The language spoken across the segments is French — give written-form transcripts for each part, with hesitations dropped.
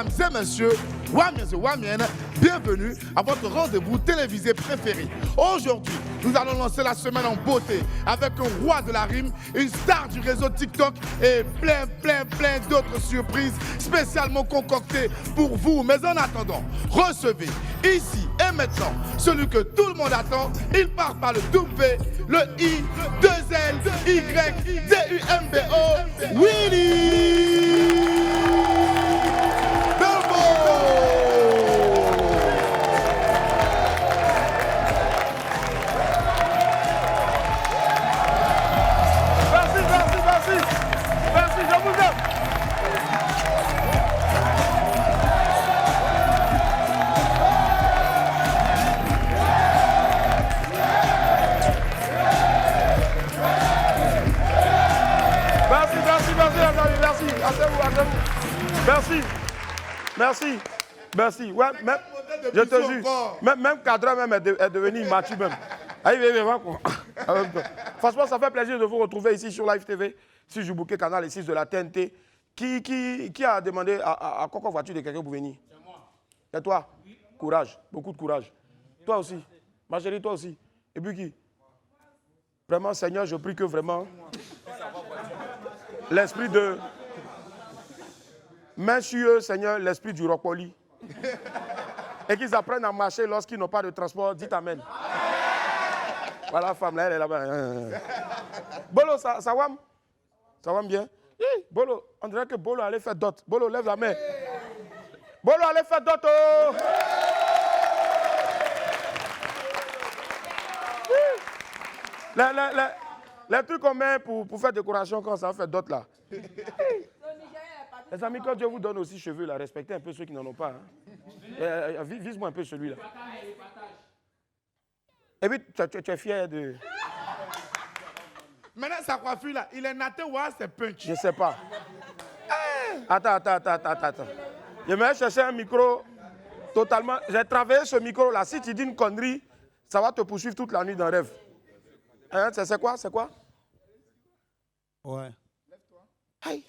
Mesdames et messieurs, Wamiens et Wamiennes, bienvenue à votre rendez-vous télévisé préféré. Aujourd'hui, nous allons lancer la semaine en beauté avec un roi de la rime, une star du réseau TikTok et plein d'autres surprises spécialement concoctées pour vous. Mais en attendant, recevez ici et maintenant celui que tout le monde attend. Il part par le W, le I, 2L, Y, D-U-M-B-O, Willy Belbo. Merci, je vous aime. Merci, merci. Ouais, même, je te jure, même cadre même est devenu mature même. Franchement, ça fait plaisir de vous retrouver ici sur Live TV, sur Joubouké, canal et 6 de la TNT. Qui a demandé à quoi voiture de quelqu'un pour venir? C'est moi. Et toi? Oui. Courage, beaucoup de courage. Toi aussi. Ma chérie, toi aussi. Et puis qui? Vraiment, Seigneur, je prie que vraiment l'esprit de... Mets sur eux, Seigneur, l'esprit du Rocoli. Et qu'ils apprennent à marcher lorsqu'ils n'ont pas de transport. Dites Amen. Voilà, femme là, elle est là-bas. Bolo, ça va? Ça va bien? Hey, Bolo, on dirait que Bolo allait faire dot. Bolo, lève la main. Bolo allait faire dot. Oh. Les trucs qu'on met pour faire décoration quand ça fait dot là. Les amis, quand Dieu vous donne aussi cheveux là, respectez un peu ceux qui n'en ont pas. Hein. Vise-moi un peu celui-là. Et puis, tu es fier de... Maintenant, sa coiffure là, il est naté ou c'est punch? Je ne sais pas. Attends. Je vais chercher un micro totalement... J'ai travaillé ce micro là. Si tu dis une connerie, ça va te poursuivre toute la nuit dans le rêve. Hein, c'est quoi? Ouais. Lève-toi. Hey.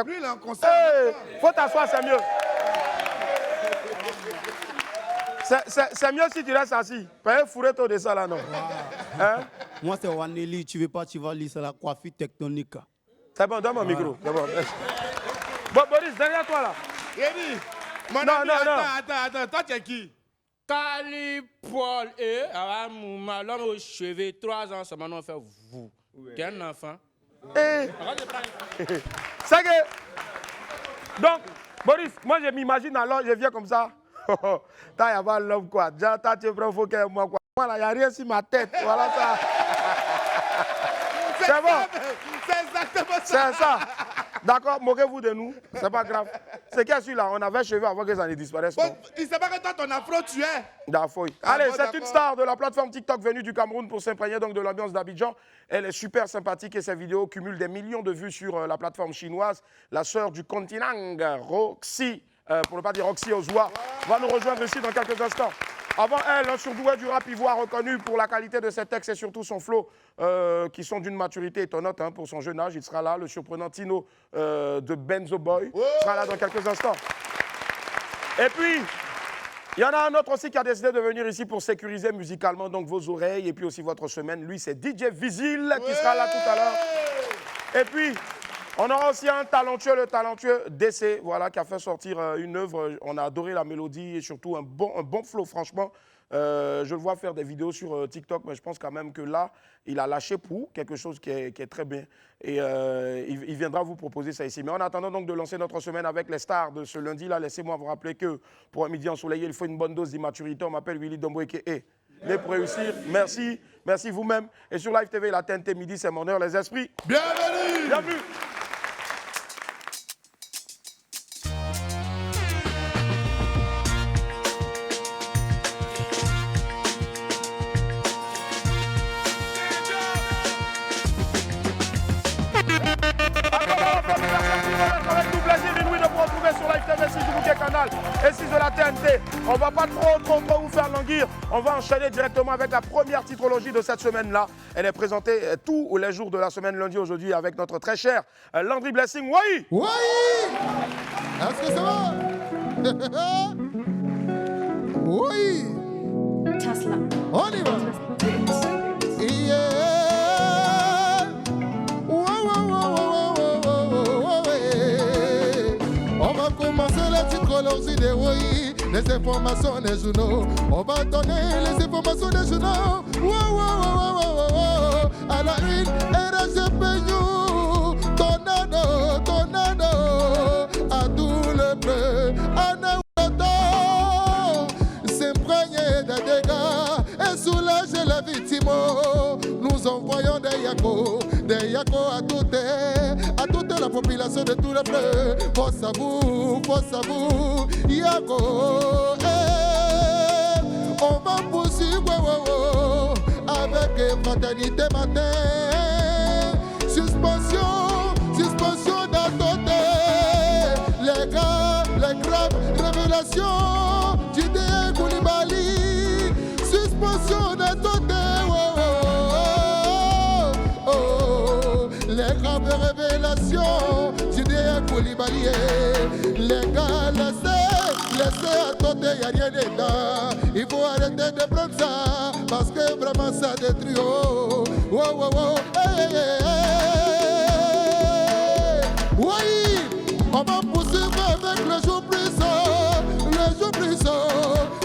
Lui, il est en concert. Hey. Faut t'asseoir, c'est mieux. C'est mieux si tu restes assis. Pas fourrer tout de ça là, non. Wow. Hein? Moi, c'est Waneli. Tu veux pas, tu vas lire, c'est la coiffure tectonique. C'est bon, donne mon micro. C'est bon. Bon, Boris, derrière toi là. Rémi, attends. Toi, tu es qui? Cali Paul et l'homme aux cheveux, 3 ans, ça maintenant fait vous. Quel enfant? C'est que... Donc, Boris, moi je m'imagine alors, je viens comme ça. T'as y'a pas l'homme quoi. Déjà, t'as tu provoqué moi quoi. Moi là, y'a rien sur ma tête. Voilà ça. C'est bon. C'est exactement ça. C'est ça. D'accord, moquez-vous de nous. C'est pas grave. C'est qu'il y a celui-là, on avait cheveux avant que ça ne disparaisse. Bon, il sait pas que toi, ton afro, tu es. D'accord. Allez, bon, c'est une star de la plateforme TikTok venue du Cameroun pour s'imprégner donc de l'ambiance d'Abidjan. Elle est super sympathique et ses vidéos cumulent des millions de vues sur la plateforme chinoise. La sœur du continent, Roxy, pour ne pas dire Roxy Ozua, va nous rejoindre ici dans quelques instants. Avant elle, un surdoué du rap ivoire reconnu pour la qualité de ses textes et surtout son flow, qui sont d'une maturité étonnante hein, pour son jeune âge. Il sera là, le surprenant Tino de Benzo Boy. Il sera là dans quelques instants. Et puis, il y en a un autre aussi qui a décidé de venir ici pour sécuriser musicalement donc vos oreilles et puis aussi votre semaine. Lui, c'est DJ Vizil qui sera là tout à l'heure. Et puis, on aura aussi un talentueux, le talentueux DC, voilà, qui a fait sortir une œuvre. On a adoré la mélodie et surtout un bon flow, franchement. Je le vois faire des vidéos sur TikTok, mais je pense quand même que là, il a lâché pour quelque chose qui est très bien. Et il viendra vous proposer ça ici. Mais en attendant donc de lancer notre semaine avec les stars de ce lundi-là, laissez-moi vous rappeler que pour un midi ensoleillé, il faut une bonne dose d'immaturité. On m'appelle Willy Domboeke. Mais pour réussir, merci vous-même. Et sur Live TV, la TNT midi, c'est mon heure, les esprits. Bienvenue. Bienvenue. Avec tout plaisir inouï de vous retrouver sur Live TV 6 du Bouquet Canal et 6 de la TNT. On ne va pas trop vous faire languir. On va enchaîner directement avec la première titrologie de cette semaine-là. Elle est présentée tous les jours de la semaine, lundi aujourd'hui, avec notre très cher Landry Blessing. Oui. Est-ce que ça va? Oui. Tesla. On y va. Yeah. Wow, wow, wow, wow, wow, wow, wow, yeah. On va commencer la titrologie des oui, les informations des journaux. On va donner les informations des journaux. Wow, wow, wow, wow, wow, wow. À la une, RGPU. Tornado, tornado. À tout le bleu. S'imprégner des dégâts et soulager les victimes. Nous envoyons des yako à toute la population de tout le bleu. Force à vous, yako. On va poursuivre avec fraternité matin. Suspension d'atoté. Les graves révélations d'Idé Koulibaly. Suspension d'atoté. Les graves révélations d'Idé Koulibaly. Les gars, laissez Atoté, y'a rien dedans. Il faut arrêter de prendre ça, parce que vraiment ça détruit. Oui, on va poursuivre avec le jour puissant,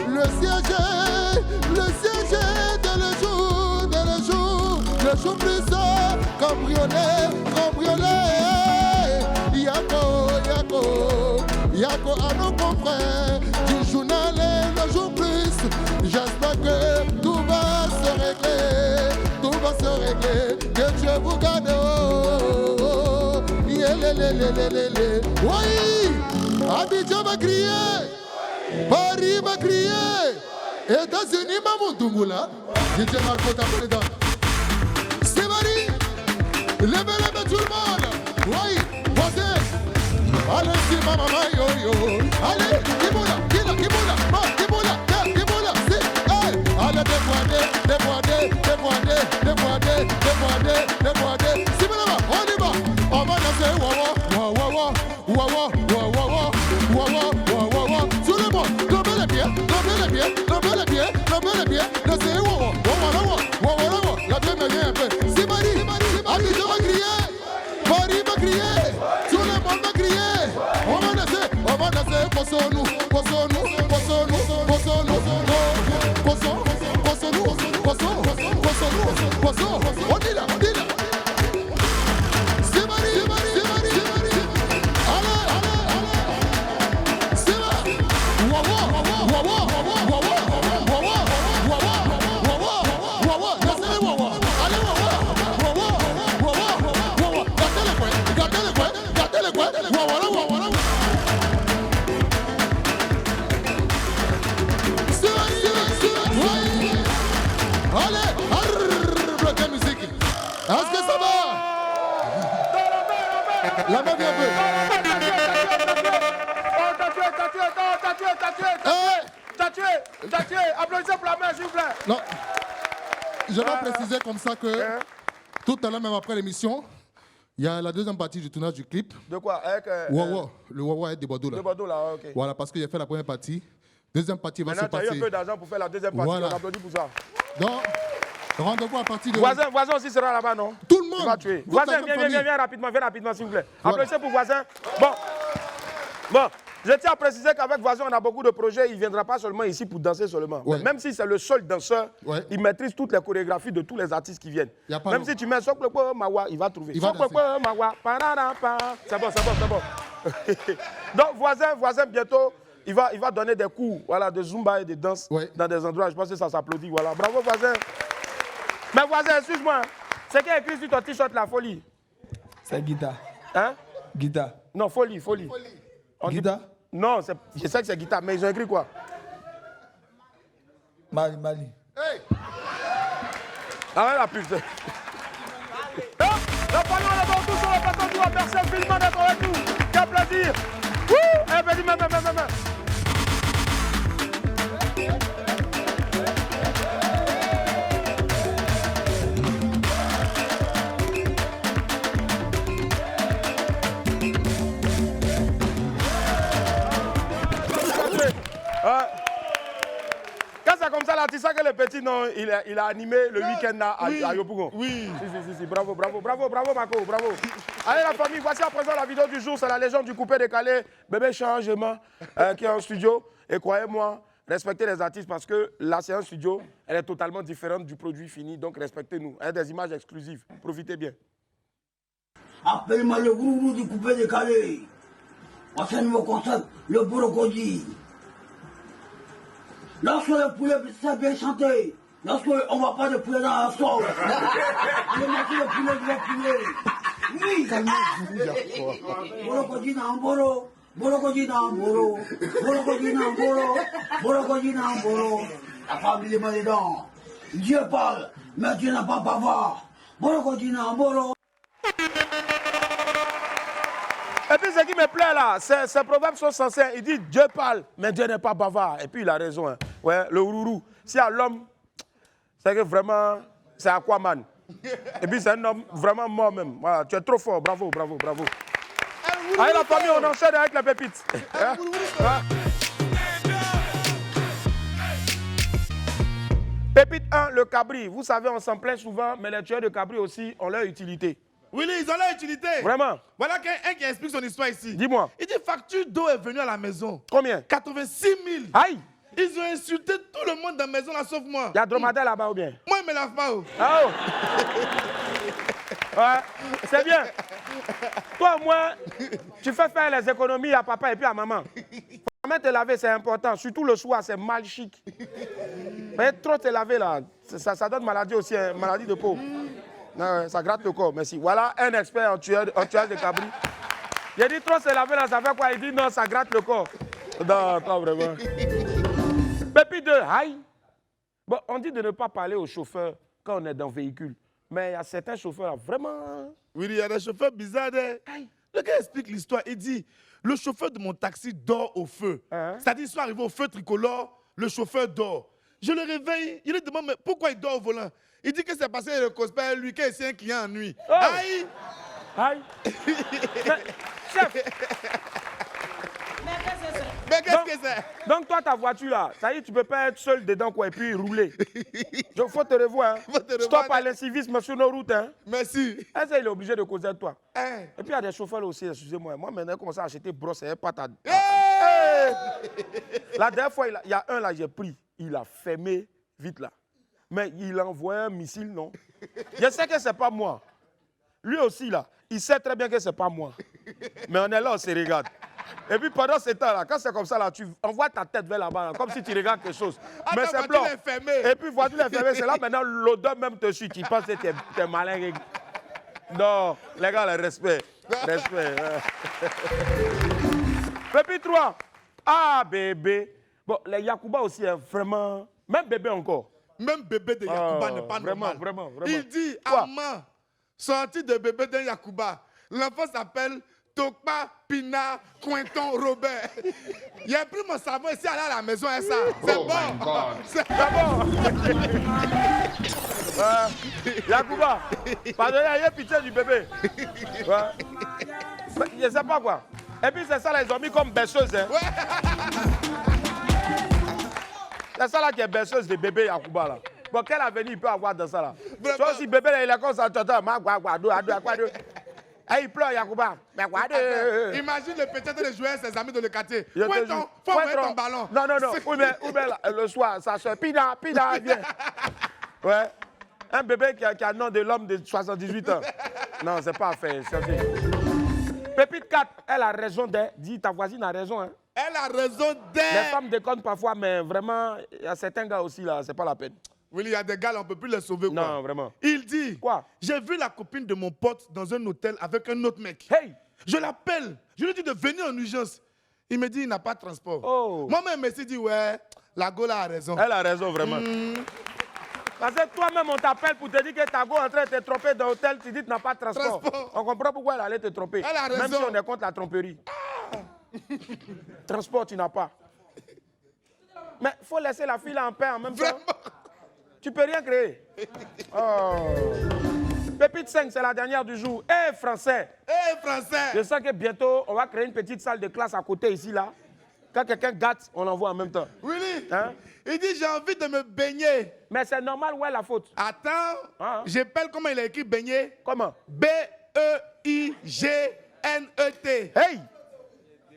le siège de le jour puissant, cambriolé, Yako à nos confrères du journal et le jour plus. J'espère que tout va se régler, que Dieu vous garde. Oui, Abidjan va crier, Paris va crier, États-Unis Mamoudoumoula, DJ Marco Tapédan. C'est Marie, levez tout le monde. Oui, voisin. Allez, si maman, yo. Allez, Kiboula, si. Allez, déboîter. Si, madame, on y va. On va danser, wawa. Tout le monde, levez les pieds. Dansez, wawa. La bien me vient un peu. Si, Marie, Abidjan va crier. Paris va crier. Tout le monde va crier. On va danser, possons-nous. On dit là. C'est Marie. Allez. C'est Marie. Wawa. Dansez les wawa. Allez, wawa. Gardez les coins. Wawa. Allez, bloquez musique. Est-ce que ça va? La main vient un peu. T'as tué. Applaudissez pour la main, s'il vous plaît. Non. Je vais préciser comme ça que tout à l'heure, même après l'émission, il y a la deuxième partie du tournage du clip. De quoi? Avec Wawa. Le Wawa est de Bordeaux là. De Bordeaux là, ok. Voilà, parce qu'il a fait la première partie. Deuxième partie va se Maintenant, passer. tu as eu un peu d'argent pour faire la deuxième partie. Voilà. On applaudit pour ça. Donc, rendez-vous à partir de... Voisin aussi sera là-bas, non? Tout le monde. Il va tuer. Toute Voisin, la même viens rapidement, s'il vous plaît. Voilà. Applaudissez pour voisin. Bon, je tiens à préciser qu'avec voisin, on a beaucoup de projets. Il ne viendra pas seulement ici pour danser seulement. Ouais. Même si c'est le seul danseur, Ouais. il maîtrise toutes les chorégraphies de tous les artistes qui viennent. Y a pas Même long. si tu mets Soklopo Mawa, il va trouver. Il va Soklopo Mawa, pararapa. C'est bon. Donc, voisin, bientôt, il va donner des cours de Zumba et de danse dans des endroits. Je pense que ça s'applaudit. Voilà. Bravo, voisin. Mais voisin, excuse-moi. C'est qui a écrit sur ton t-shirt la folie? C'est guitare. Hein? Guitare. Non, folie. On dit- Guitare? Non, je sais que c'est guitare, mais ils ont écrit quoi? Mali. Hey! Ah, la pub. Le panneau est devant tous sur le plateau du roi. Merci infiniment d'être avec nous. Quel plaisir. Wouh! Eh ben, dis, main. ça que le petit, non, il a animé le week-end là à Yopougon. Oui. Si, bravo, bravo, bravo, bravo, Marco, bravo. Allez, la famille, voici à présent la vidéo du jour. C'est la légende du coupé décalé, bébé changement, qui est en studio. Et croyez-moi, respectez les artistes parce que là, c'est un studio, elle est totalement différente du produit fini. Donc, respectez-nous. Elle a des images exclusives. Profitez bien. Appelle-moi le gourou du coupé décalé. Voici un nouveau concept, le brocoli. Lorsque le poulet s'est bien chanté, lorsqu'on ne voit pas de poulet dans la sauce, on va manger le poulet du poulet. Oui, brocoli dans bolo, brocoli dans bolo, brocoli dans bolo, brocoli dans bolo. La famille est mal dedans. Dieu parle, mais Dieu n'a pas bavard. Brocoli dans bolo. Et puis, ce qui me plaît là, ces proverbes sont sincères. Il dit Dieu parle, mais Dieu n'est pas bavard. Et puis, il a raison. Hein. Ouais, le rourou. Si à l'homme, c'est que vraiment, c'est Aquaman. Et puis, c'est un homme vraiment mort même. Voilà, tu es trop fort. Bravo, bravo, bravo. Allez, la famille, on enchaîne avec la pépite. Pépite 1, le cabri. Vous savez, on s'en plaint souvent, mais les tueurs de cabri aussi ont leur utilité. Willy, ils ont leur utilité. Vraiment? Voilà un qui explique son histoire ici. Dis-moi. Il dit facture d'eau est venue à la maison. Combien? 86 000. Aïe! Ils ont insulté tout le monde dans la maison là, sauf moi. Il y a dromadaire là-bas ou bien? Moi, il me lave pas. Ah oh. Ouais, c'est bien. Toi, au moins, tu fais faire les économies à papa et puis à maman. Faut jamais te laver, c'est important. Surtout le soir, c'est mal chic. Mais trop te laver là, ça donne maladie aussi, hein, maladie de peau. Non, ça gratte le corps, merci. Voilà un expert en tuage de cabri. Il a dit trop se laver là, ça fait quoi? Il dit non, ça gratte le corps. Non, pas vraiment. Pépi 2, aïe. Bon, on dit de ne pas parler au chauffeur quand on est dans le véhicule. Mais il y a certains chauffeurs vraiment... Oui, il y a des chauffeurs bizarres. Le gars explique l'histoire. Il dit, le chauffeur de mon taxi dort au feu. Hein? C'est-à-dire, ils sont arrivés au feu tricolore, le chauffeur dort. Je le réveille, il lui demande, mais pourquoi il dort au volant? Il dit que c'est parce qu'il cosplay lui, qu'il est un client en nuit. Oh. Aïe! Aïe! Chef! Mais qu'est-ce que c'est? Donc toi, ta voiture là, ça y est, tu peux pas être seul dedans quoi, et puis rouler. Donc faut te revoir. Hein. Stop à l'incivisme sur nos routes. Hein. Merci. Est-ce qu'il est obligé de causer de toi? Hein? Et puis il y a des chauffeurs là aussi, excusez-moi. Moi maintenant, je commence à acheter brosse et pas ta... La dernière fois, il y a un là, j'ai pris. Il a fermé vite là. Mais il a envoyé un missile, non? Je sais que c'est pas moi. Lui aussi là, il sait très bien que c'est pas moi. Mais on est là, on se regarde. Et puis pendant ce temps-là, quand c'est comme ça, là, tu envoies ta tête vers là-bas, comme si tu regardes quelque chose. Mais c'est blanc. Et puis voiture est fermée, c'est là maintenant l'odeur même te suit. Tu penses que t'es malin. Non, les gars, le respect. Respect. Pépi 3. Ah, bébé. Bon, les Yacouba aussi, hein, vraiment. Même bébé encore. Même bébé de Yacouba n'est pas vraiment, normal. vraiment. Il dit, Quoi? Amma, sorti de bébé d'un Yacouba. L'enfant s'appelle Tokpa Pina Quinton Robert. Il a pris mon savon ici, aller à la maison, et ça. C'est bon. C'est bon. Yacouba, pardonnez, il y a pitié du bébé. Ouais. Je ne sais pas quoi. Et puis c'est ça, là, ils ont mis comme berceuse. Hein. Ouais. C'est ça là qui est berceuse de bébé Yacouba là. Bon, quel avenir il peut avoir dans ça là? Vraiment. Soit si bébé là, il est comme ça, et il pleure Yacouba. Imagine le petit de jouer avec ses amis dans le quartier. Faut Faut mettre ton ballon. Non. Ou bien le soir, ça se Pina, viens. Ouais. Un bébé qui a le nom de l'homme de 78 ans. Non, c'est pas fait. Pépite 4, elle a raison d'elle. Dis, ta voisine a raison. Hein. Elle a raison d'elle. Les femmes déconnent parfois, mais vraiment, il y a certains gars aussi là, c'est pas la peine. Oui, il y a des gars là, on ne peut plus les sauver. Quoi. Non, vraiment. Il dit, Quoi? J'ai vu la copine de mon pote dans un hôtel avec un autre mec. Hey! Je l'appelle. Je lui dis de venir en urgence. Il me dit, il n'a pas de transport. Oh. Moi-même, je me suis dit, ouais, la Gola a raison. Elle a raison, vraiment. Parce que toi-même, on t'appelle pour te dire que ta go est en train de te tromper dans l'hôtel, tu dis que tu n'as pas de transport. On comprend pourquoi elle allait te tromper. Elle a raison. Même si on est contre la tromperie. Transport, tu n'as pas. Mais il faut laisser la fille en paix en même temps. Tu peux rien créer. Oh. Pépite 5, c'est la dernière du jour. Eh, français! Eh, français! Je sens que bientôt, on va créer une petite salle de classe à côté ici, là. Quand quelqu'un gâte, on l'envoie en même temps. Willy, Hein? il dit j'ai envie de me baigner. Mais c'est normal, où est la faute? Attends, Ah. j'appelle comment il a écrit baigner. Comment? B-E-I-G-N-E-T. Hey!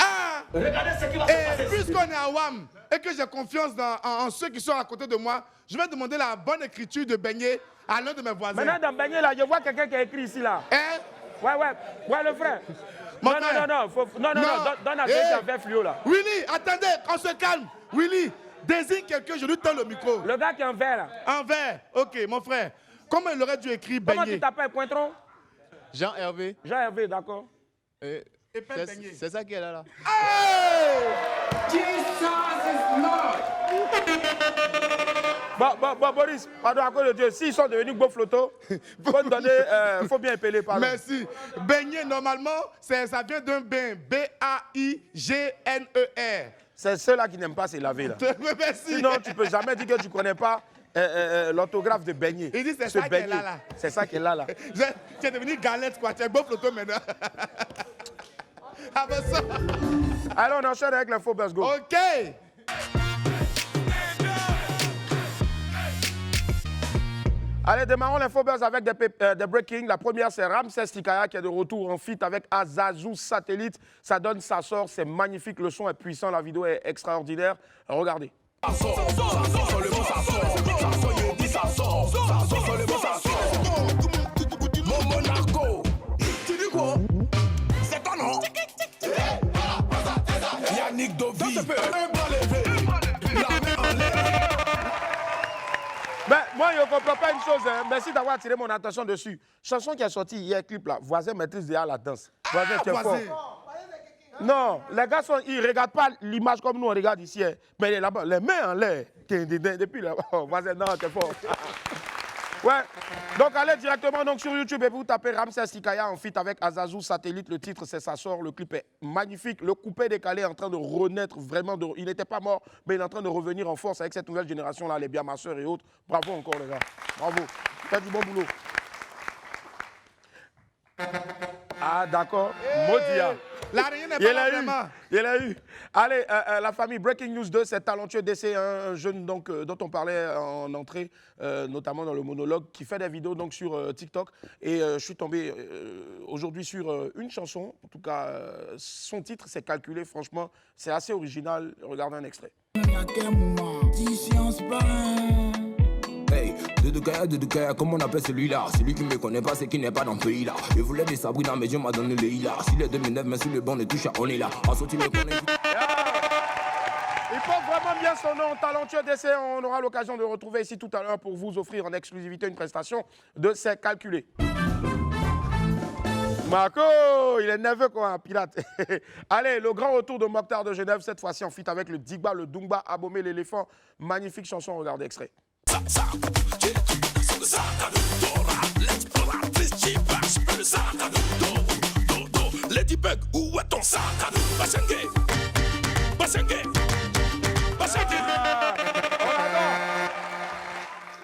Ah! Et puisqu'on est à WAM et que j'ai confiance en ceux qui sont à côté de moi, je vais demander la bonne écriture de baigner à l'un de mes voisins. Maintenant, dans baigner là, je vois quelqu'un qui a écrit ici là. Hein? Ouais, le frère. Mon Non, frère. non, donne à Eh. quelqu'un vert fluo là. Willy, attendez, on se calme. Willy, désigne quelqu'un, je lui tends le micro. Le gars qui est en vert là. En vert, ok, mon frère. Comment il aurait dû écrire Comment baigner? tu t'appelles, Pointron? Jean-Hervé. Jean-Hervé, d'accord. Épelle baigner. C'est ça qui est là. Hey! Bon, Boris, pardon, à cause de Dieu, s'ils sont devenus beaux flottos, faut bien épeler, pardon. Merci. Baigner, normalement, ça vient d'un bain. B-A-I-G-N-E-R. C'est ceux-là qui n'aiment pas se laver là. Merci. Sinon, tu peux jamais dire que tu ne connais pas l'orthographe de baigner. Il dit c'est Se ça qui est baigner. là, là. C'est ça qui est là. Tu es devenu galette, quoi. Tu es beau photo maintenant. Après ça. Allez, on enchaîne avec l'info Buzz Go. OK. Allez, démarrons l'info Buzz avec des breaking. La première, c'est Ramses Tikaya qui est de retour en feat avec Azazou Satellite. Ça donne, ça sort, c'est magnifique. Le son est puissant, la vidéo est extraordinaire. Regardez. Yannick Dovi. Ben, moi, je ne comprends pas une chose. Hein. Merci d'avoir attiré mon attention dessus. Chanson qui est sortie hier, clip là. Voisin maîtrise déjà la danse. Voisin, tu es fort. Non, les gars, ils ne regardent pas l'image comme nous, on regarde ici. Hein. Mais là-bas, les mains en l'air. Depuis là, voisin, non, t'es fort. Ouais. Donc, allez directement donc, sur YouTube et vous tapez Ramses Tikaya en feat avec Azazou Satellite. Le titre, c'est Ça sort. Le clip est magnifique. Le coupé décalé est en train de renaître vraiment. Il n'était pas mort, mais il est en train de revenir en force avec cette nouvelle génération-là, les bien ma soeur et autres. Bravo encore, les gars. Bravo. Faites du bon boulot. Ah, d'accord. Modia. Là, rien n'est pas là, vraiment. Il a eu. Allez, la famille Breaking News 2, c'est talentueux DC, un jeune donc, dont on parlait en entrée, notamment dans le monologue, qui fait des vidéos donc, sur TikTok. Et je suis tombé aujourd'hui sur une chanson. En tout cas, son titre, c'est calculé. Franchement, c'est assez original. Regardez un extrait. Hey, de Kaya, comment on appelle celui-là? Celui qui me connaît pas, c'est qui n'est pas dans le pays là. Je voulais des Sabrina, mais Dieu m'a donné les là. S'il est 2009, mais sur le banc, on est touche à on est là. En sortie, me connaît. Il porte vraiment bien son nom, talentueux DC. On aura l'occasion de le retrouver ici tout à l'heure pour vous offrir en exclusivité une prestation de C'est calculé. Marco, il est nerveux quoi, un pirate. Allez, le grand retour de Mokhtar de Genève, cette fois-ci en feat avec le Digba, le Dumba, Abomé l'éléphant. Magnifique chanson, regardez extrait. Ladybug, où est ton sac à dos? Basengue,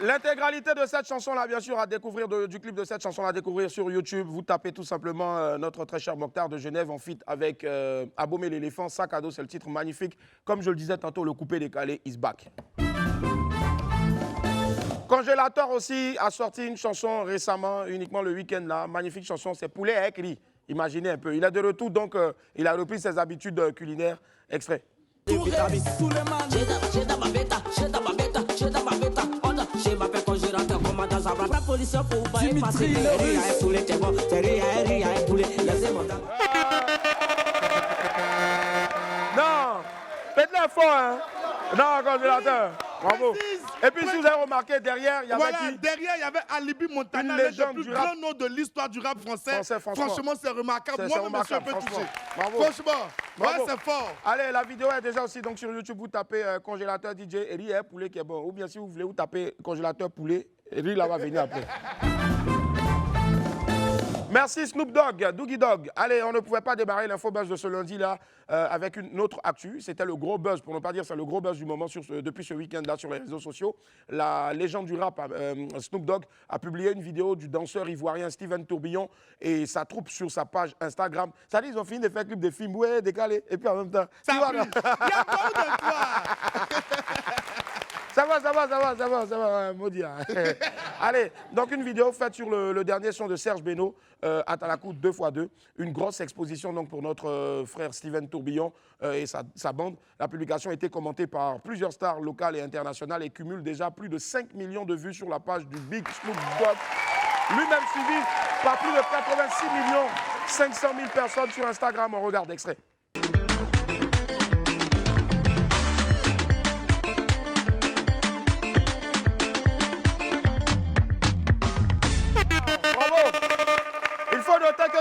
L'intégralité de cette chanson-là, bien sûr, à découvrir, du clip de cette chanson-là, à découvrir sur YouTube. Vous tapez tout simplement notre très cher Mokhtar de Genève en feat avec Abomé l'éléphant. Sac à dos, c'est le titre magnifique. Comme je le disais tantôt, le coupé décalé is back. Congélateur aussi a sorti une chanson récemment, uniquement le week-end là. Magnifique chanson, c'est Poulet avec riz. Imaginez un peu. Il est de retour, donc il a repris ses habitudes culinaires. Extrait. Non, faites-le fort, hein. Non, congélateur. Bravo. Et puis, si vous avez remarqué, derrière, il y avait Voilà, qui? derrière, il y avait Alibi Montana, Une l'un des légende plus du rap. grands noms de l'histoire du rap français. Franchement, c'est remarquable. C'est Moi-même, je suis un peu remarquable, touché. Bravo. Franchement, Bravo. ouais, c'est fort. Allez, la vidéo est déjà aussi donc, sur YouTube. Vous tapez congélateur DJ et riz poulet qui est bon. Ou bien, si vous voulez, vous tapez congélateur poulet et riz là va venir après. Merci Snoop Dogg, Doogie Dogg. Allez, on ne pouvait pas démarrer l'info buzz de ce lundi-là avec une autre actu. C'était le gros buzz, pour ne pas dire c'est le gros buzz du moment depuis ce week-end-là sur les réseaux sociaux. La légende du rap, Snoop Dogg, a publié une vidéo du danseur ivoirien Steven Tourbillon et sa troupe sur sa page Instagram. Ça dit, ils ont fini de faire un clip de film, ouais, décalé, et puis en même temps... Ça a pris. Il y a pas eu de toi. Ça va, maudit. Hein. Allez, donc une vidéo faite sur le dernier son de Serge Beno, Atalakou 2x2. Une grosse exposition donc pour notre frère Steven Tourbillon et sa bande. La publication a été commentée par plusieurs stars locales et internationales et cumule déjà plus de 5 millions de vues sur la page du Big Snoop Dogg. Lui-même suivi par plus de 86 500 000 personnes sur Instagram. On regarde l'extrait.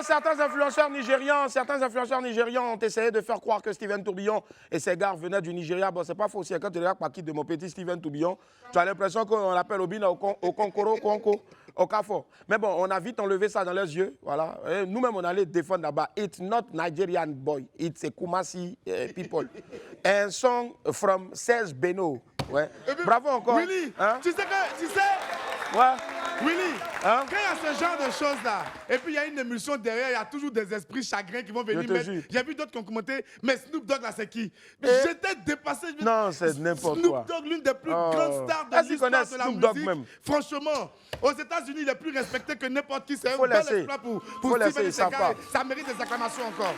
Certains influenceurs nigérians ont essayé de faire croire que Steven Tourbillon et ses gars venaient du Nigeria. Bon, c'est pas faux aussi. Quand tu regardes Paquet de mon petit Steven Tourbillon, tu as l'impression qu'on l'appelle Obina au Konkoro, au Kafo. Mais bon, on a vite enlevé ça dans leurs yeux. Voilà. Nous-mêmes, on allait défendre là-bas. It's not Nigerian boy. It's a Kumasi people. Un song from Serge Beno. Ouais. Bravo encore. Willy, hein? tu sais. Ouais. Willy, hein? quand il y a ce genre de choses-là, et puis il y a une émulsion derrière, il y a toujours des esprits chagrins qui vont venir mettre. J'ai vu d'autres qui ont commenté, mais Snoop Dogg là, c'est qui? J'étais dépassé. Non, c'est n'importe quoi. Snoop Dogg, l'une des plus grandes stars de l'histoire de la musique. Même. Franchement, aux États-Unis, il est plus respecté que n'importe qui. C'est un bel exploit pour Steven et ses gars. Ça mérite des acclamations encore.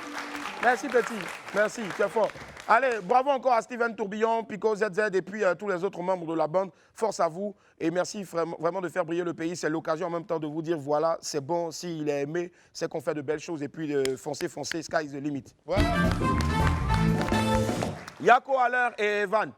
Merci petit, merci, tu es fort. Allez, bravo encore à Steven Tourbillon, Pico, ZZ et puis tous les autres membres de la bande. Force à vous et merci vraiment de faire briller le pays. C'est l'occasion en même temps de vous dire, voilà, c'est bon, s'il est aimé, c'est qu'on fait de belles choses et puis foncez, sky is the limit. Voilà. Yako Haller et Evan.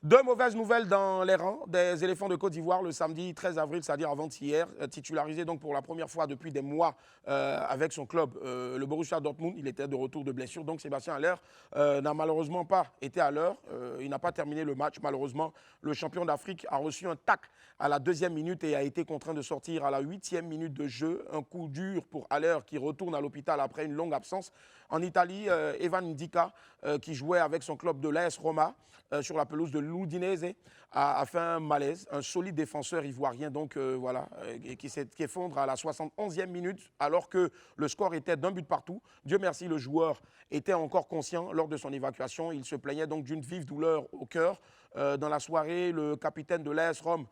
Deux mauvaises nouvelles dans les rangs des éléphants de Côte d'Ivoire le samedi 13 avril, c'est-à-dire avant-hier, titularisé donc pour la première fois depuis des mois avec son club, le Borussia Dortmund. Il était de retour de blessure, donc Sébastien Haller n'a malheureusement pas été à l'heure. Il n'a pas terminé le match, malheureusement. Le champion d'Afrique a reçu un tacle à la 2e minute et a été contraint de sortir à la 8e minute de jeu. Un coup dur pour Haller qui retourne à l'hôpital après une longue absence. En Italie, Evan Ndika, qui jouait avec son club de l'AS Roma sur la pelouse de l'Udinese, a fait un malaise. Un solide défenseur ivoirien donc, qui effondre à la 71e minute alors que le score était d'1 but partout. Dieu merci, le joueur était encore conscient lors de son évacuation. Il se plaignait donc d'une vive douleur au cœur. Dans la soirée, le capitaine de l'AS Rome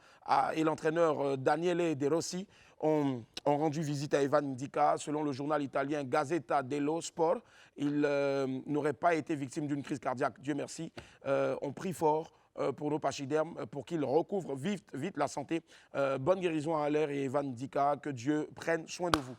et l'entraîneur Daniele De Rossi ont rendu visite à Evan Ndika. Selon le journal italien Gazzetta dello Sport, il n'aurait pas été victime d'une crise cardiaque. Dieu merci. On prie fort pour nos pachydermes, pour qu'ils recouvrent vite la santé. Bonne guérison à Haller et Evan Ndika. Que Dieu prenne soin de vous.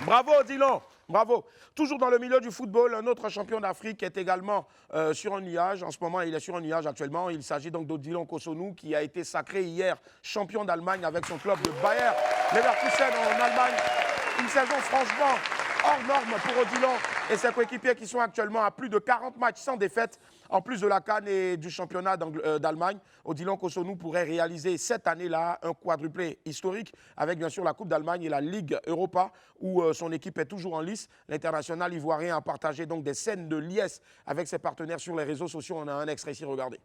Bravo, Dylan. Bravo. Toujours dans le milieu du football, un autre champion d'Afrique est également sur un nuage. En ce moment, il est sur un nuage actuellement. Il s'agit donc d'Odilon Kosonou qui a été sacré hier champion d'Allemagne avec son club de Bayer Leverkusen en Allemagne. Une saison franchement hors norme pour Odilon et ses coéquipiers qui sont actuellement à plus de 40 matchs sans défaite. En plus de la CAN et du championnat d'Allemagne, Odilon Kosonou pourrait réaliser cette année-là un quadruplé historique avec bien sûr la Coupe d'Allemagne et la Ligue Europa où son équipe est toujours en lice. L'international ivoirien a partagé donc des scènes de liesse avec ses partenaires sur les réseaux sociaux. On a un extrait ici, regardez.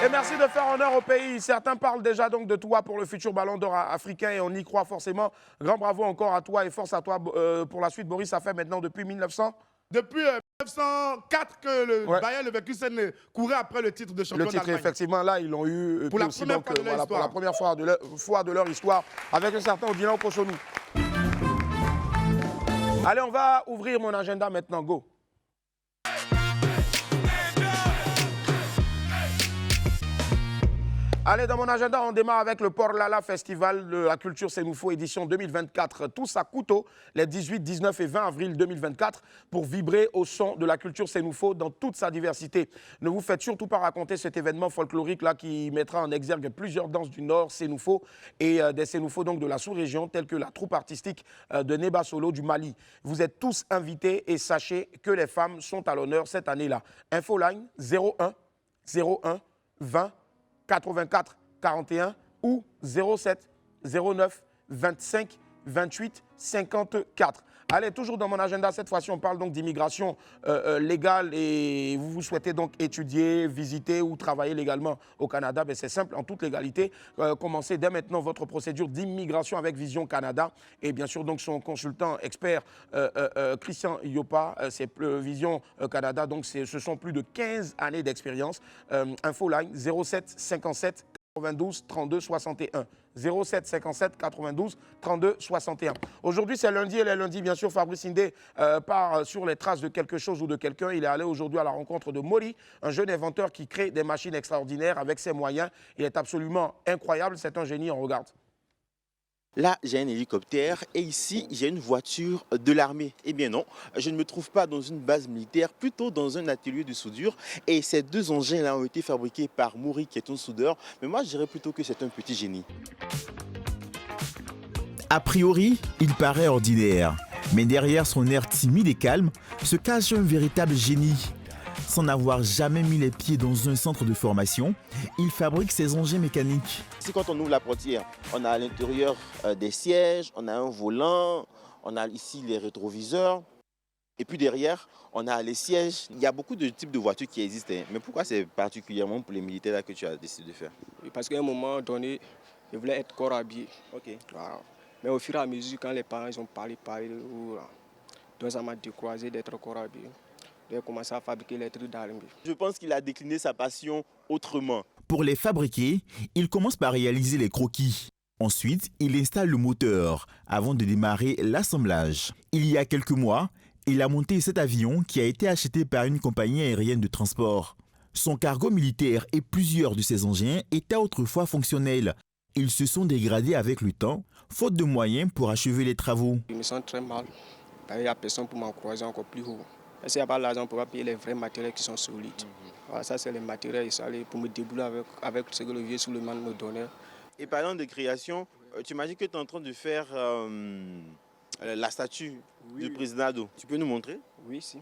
Et merci de faire honneur au pays. Certains parlent déjà donc de toi pour le futur ballon d'or africain et on y croit forcément. Grand bravo encore à toi et force à toi pour la suite. Boris, ça fait maintenant depuis 1900 Depuis 1904 que le Bayer Leverkusen courait après le titre de champion Le titre, d'Allemagne. effectivement, là, ils l'ont eu. Pour la aussi, première donc, fois de leur voilà, histoire. pour la première fois de leur histoire, avec un certain Odilon Kosonou. Allez, on va ouvrir mon agenda maintenant. Go. Allez, dans mon agenda, on démarre avec le Port Lala Festival de la Culture Sénoufo édition 2024. Tous à Couteau, les 18, 19 et 20 avril 2024, pour vibrer au son de la culture Sénoufo dans toute sa diversité. Ne vous faites surtout pas raconter cet événement folklorique-là qui mettra en exergue plusieurs danses du Nord Sénoufo et des Sénoufos donc de la sous-région, telles que la troupe artistique de Neba Solo du Mali. Vous êtes tous invités et sachez que les femmes sont à l'honneur cette année-là. Infoline 01 01 20 84 41 ou 07 09 25 28 54. Allez, toujours dans mon agenda, cette fois-ci, on parle donc d'immigration légale et vous souhaitez donc étudier, visiter ou travailler légalement au Canada. Ben, c'est simple, en toute légalité. Commencez dès maintenant votre procédure d'immigration avec Vision Canada et bien sûr donc son consultant expert Christian Yopa, c'est Vision Canada. Donc ce sont plus de 15 années d'expérience. Infoline 07 57 92 32 61. 07 57 92 32 61. Aujourd'hui, c'est lundi et les lundis, bien sûr, Fabrice Indé part sur les traces de quelque chose ou de quelqu'un. Il est allé aujourd'hui à la rencontre de Mori, un jeune inventeur qui crée des machines extraordinaires avec ses moyens. Il est absolument incroyable. C'est un génie, on regarde. Là, j'ai un hélicoptère et ici, j'ai une voiture de l'armée. Eh bien non, je ne me trouve pas dans une base militaire, plutôt dans un atelier de soudure. Et ces deux engins-là ont été fabriqués par Mori, qui est un soudeur. Mais moi, je dirais plutôt que c'est un petit génie. A priori, il paraît ordinaire. Mais derrière son air timide et calme, se cache un véritable génie. Sans n'avoir jamais mis les pieds dans un centre de formation, il fabrique ses engins mécaniques. Ici, quand on ouvre la portière, on a à l'intérieur des sièges, on a un volant, on a ici les rétroviseurs. Et puis derrière, on a les sièges. Il y a beaucoup de types de voitures qui existent. Mais pourquoi c'est particulièrement pour les militaires là que tu as décidé de faire? Parce qu'à un moment donné, je voulais être corps habillé. Okay. Voilà. Mais au fur et à mesure, quand les parents ont parlé, donc ça m'a découragé d'être corps habillé. J'ai commencé à fabriquer les trucs d'armée. Je pense qu'il a décliné sa passion autrement. Pour les fabriquer, il commence par réaliser les croquis. Ensuite, il installe le moteur avant de démarrer l'assemblage. Il y a quelques mois, il a monté cet avion qui a été acheté par une compagnie aérienne de transport. Son cargo militaire et plusieurs de ses engins étaient autrefois fonctionnels. Ils se sont dégradés avec le temps, faute de moyens pour achever les travaux. Je me sens très mal. Il n'y a personne pour m'encourager encore plus haut. S'il n'y a pas l'argent pour payer les vrais matériels qui sont solides. Voilà, ça, c'est les matériels pour me débrouiller avec ce que le vieux Souleymane me donnait. Et parlant de création, tu m'as dit que tu es en train de faire la statue du président Ado. Tu peux nous montrer? Oui, si.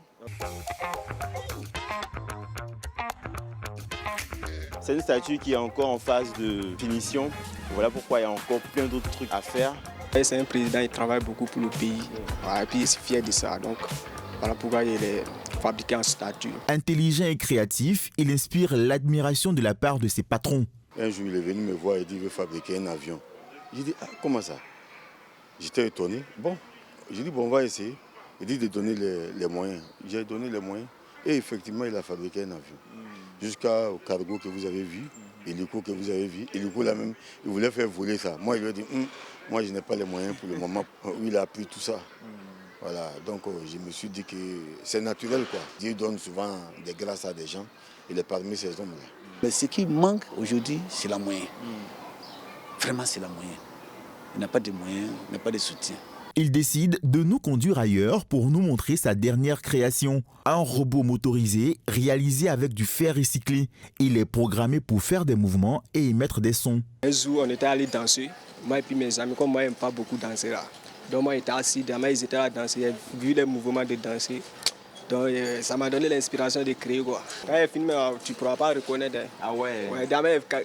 C'est une statue qui est encore en phase de finition. Voilà pourquoi il y a encore plein d'autres trucs à faire. C'est un président, il travaille beaucoup pour le pays. Voilà, et puis il est fier de ça. Donc, voilà pourquoi il est fabriqué en statue. Intelligent et créatif, il inspire l'admiration de la part de ses patrons. Un jour, il est venu me voir et dit qu'il veut fabriquer un avion. J'ai dit, ah, comment ça? J'étais étonné. Bon, j'ai dit, bon, on va essayer. Il dit de donner les moyens. J'ai donné les moyens. Et effectivement, il a fabriqué un avion. Jusqu'au cargo que vous avez vu, l'hélico que vous avez vu. L'hélico, là même, il voulait faire voler ça. Moi, il lui ai dit, moi, je n'ai pas les moyens pour le moment. Il a appris tout ça. Voilà, donc je me suis dit que c'est naturel, quoi. Dieu donne souvent des grâces à des gens. Il est parmi ces hommes-là. Mais ce qui manque aujourd'hui, c'est la moyen. Vraiment, c'est la moyen. Il n'a pas de moyens, il n'a pas de soutien. Il décide de nous conduire ailleurs pour nous montrer sa dernière création. Un robot motorisé réalisé avec du fer recyclé. Il est programmé pour faire des mouvements et émettre des sons. Un jour, on était allé danser. Moi et puis mes amis, comme moi, je n'aime pas beaucoup danser là. Donc moi, j'étais assis, ils étaient là à danser. J'ai vu les mouvements de danser. Donc ça m'a donné l'inspiration de créer, quoi. Quand il filme, tu ne pourras pas reconnaître. Ah ouais.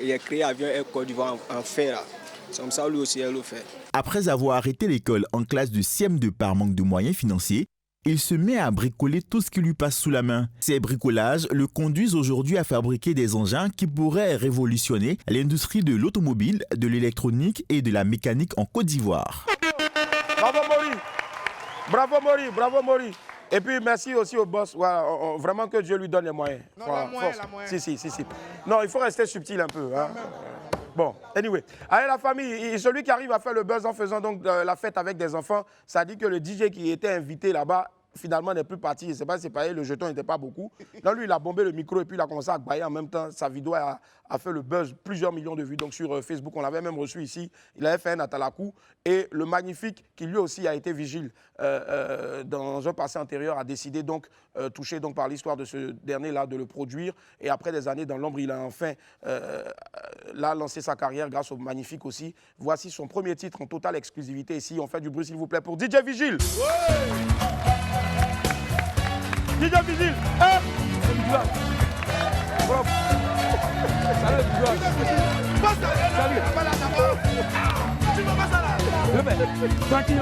Il a créé un avion Côte d'Ivoire en fer là. C'est comme ça, lui aussi, elle le fait. Après avoir arrêté l'école en classe de CM2 par manque de moyens financiers, il se met à bricoler tout ce qui lui passe sous la main. Ces bricolages le conduisent aujourd'hui à fabriquer des engins qui pourraient révolutionner l'industrie de l'automobile, de l'électronique et de la mécanique en Côte d'Ivoire. Bravo Mori! Bravo Mori! Bravo Mori! Et puis, merci aussi au boss. Voilà, vraiment que Dieu lui donne les moyens. Non, Voilà, la moyenne, force. la moyenne. Si. Non, il faut rester subtil un peu. Hein. Bon, anyway. Allez, la famille, celui qui arrive à faire le buzz en faisant donc la fête avec des enfants, ça dit que le DJ qui était invité là-bas, finalement, n'est plus parti. Je ne sais pas si c'est payé, le jeton n'était pas beaucoup. Donc, lui, il a bombé le micro et puis il a commencé à bailler en même temps. Sa vidéo a fait le buzz, plusieurs millions de vues. Donc, sur Facebook, on l'avait même reçu ici. Il avait fait un atalakou. Et le magnifique, qui lui aussi a été vigile dans un passé antérieur, a décidé donc, touché donc, par l'histoire de ce dernier-là, de le produire. Et après des années dans l'ombre, il a enfin lancé sa carrière grâce au magnifique aussi. Voici son premier titre en totale exclusivité ici. On fait du bruit, s'il vous plaît, pour DJ Vigile. DJ Vigile, hein? Bravo. Salut, tu vas pas ça là? Tranquille,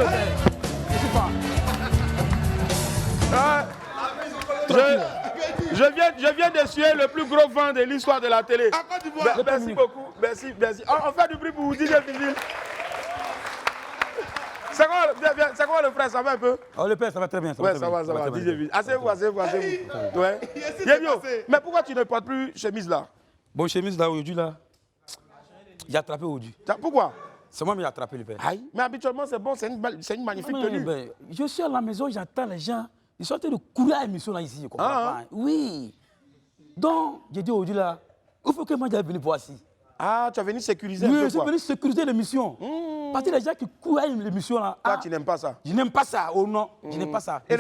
je viens d'essuyer le plus gros vent de l'histoire de la télé. Merci beaucoup, merci. On fait du bruit pour DJ Vigile. C'est quoi le frère, ça va un peu? Oh, le père, ça va très bien. Ça va. DJ Vigile. Asseyez-vous. Ouais. Mais pourquoi tu ne portes plus chemise là? Bon, chemise là, aujourd'hui là, j'ai attrapé aujourd'hui. Pourquoi? C'est moi qui ai attrapé le père. Aïe, mais habituellement c'est bon, c'est une magnifique tenue. Ben, je suis à la maison, j'attends les gens. Ils sont en train de courir à l'émission là ici, je comprends pas. Oui. Donc, j'ai dit aujourd'hui là, il faut que moi j'aille venir voir ici. Ah, tu as venu sécuriser un peu Oui, quoi? je suis venu sécuriser l'émission. Parce que les gens qui courent à l'émission là. Toi, tu n'aimes pas ça? Je n'aime pas ça, oh non, je n'aime pas ça. Je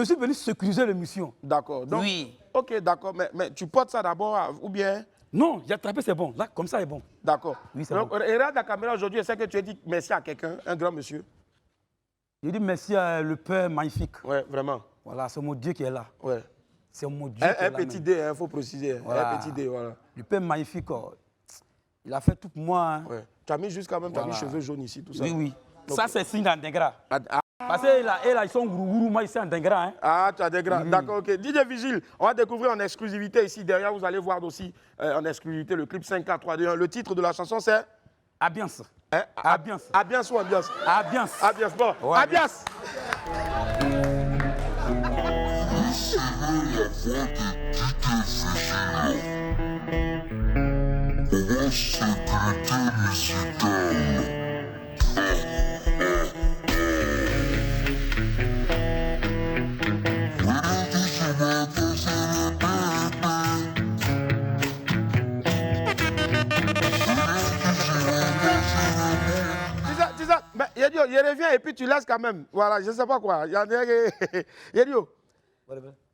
suis venu sécuriser l'émission. D'accord. Oui. Ok, d'accord, mais tu portes ça d'abord ou bien? Non, j'ai attrapé, c'est bon. Là, comme ça, c'est bon. D'accord. Oui, c'est bon. bon. Regarde la caméra aujourd'hui, c'est que tu as dit merci à quelqu'un, un grand monsieur. Je dis merci à le Père magnifique. Oui, vraiment. Voilà, c'est mon Dieu qui est là. Ouais. C'est mon Dieu qui est là. Un petit dé, il faut préciser. Voilà. Un petit dé, voilà. Le Père magnifique, il a fait tout pour moi. Hein. Ouais. Tu as mis jusqu'à même, tu as mis cheveux jaunes ici, tout ça. Oui. Donc, ça, c'est signe d'Andengra. Parce que là, ils sont gourou, moi, ici, Andengra. Hein. Ah, tu as des gras. D'accord, ok. DJ Vigile, on va découvrir en exclusivité ici. Derrière, vous allez voir aussi en exclusivité le clip 5, 4, 3, 2, 1. Le titre de la chanson, c'est Ambiance. Hein? Ambiance. Ambiance ou ambiance? Ambiance. Ambiance, bon. Ouais, ambiance. Il revient et puis tu laisses quand même. Voilà, je ne sais pas quoi. Yedio,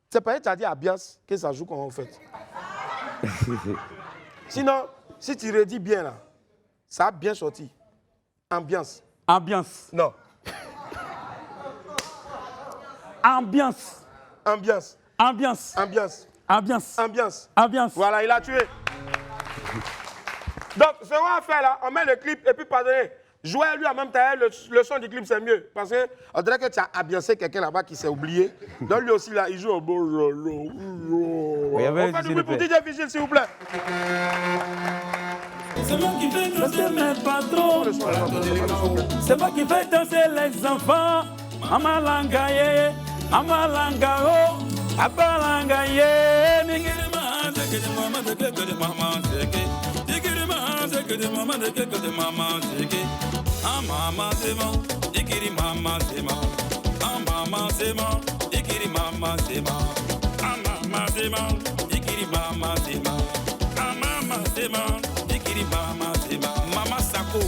c'est pas tu as dit ambiance que ça joue comment en fait. Sinon, si tu redis bien là, ça a bien sorti. Ambiance. Ambiance. Non. Ambiance. Ambiance. Ambiance. Ambiance. Ambiance. Ambiance. Ambiance. Voilà, il a tué. Donc, ce qu'on va faire là, on met le clip et puis pardonnez. Jouer à lui en même temps, le son du clip c'est mieux. Parce qu'on dirait que tu as ambiancé quelqu'un là-bas qui s'est oublié. Donc lui aussi là, il joue au beau. On fait du bruit pour DJ Vigile s'il vous plaît. C'est moi qui fais danser mes patrons. C'est moi qui fais danser les enfants. Amalangaye, Amalangao, Abalangaye. Nigirima, ah mama c'est bon, ikiri mama c'est bon. Ah mama c'est bon, ikiri mama c'est bon. Ah mama c'est bon, ikiri mama c'est bon. Ah mama c'est bon, ikiri mama c'est bon. Mama Sako,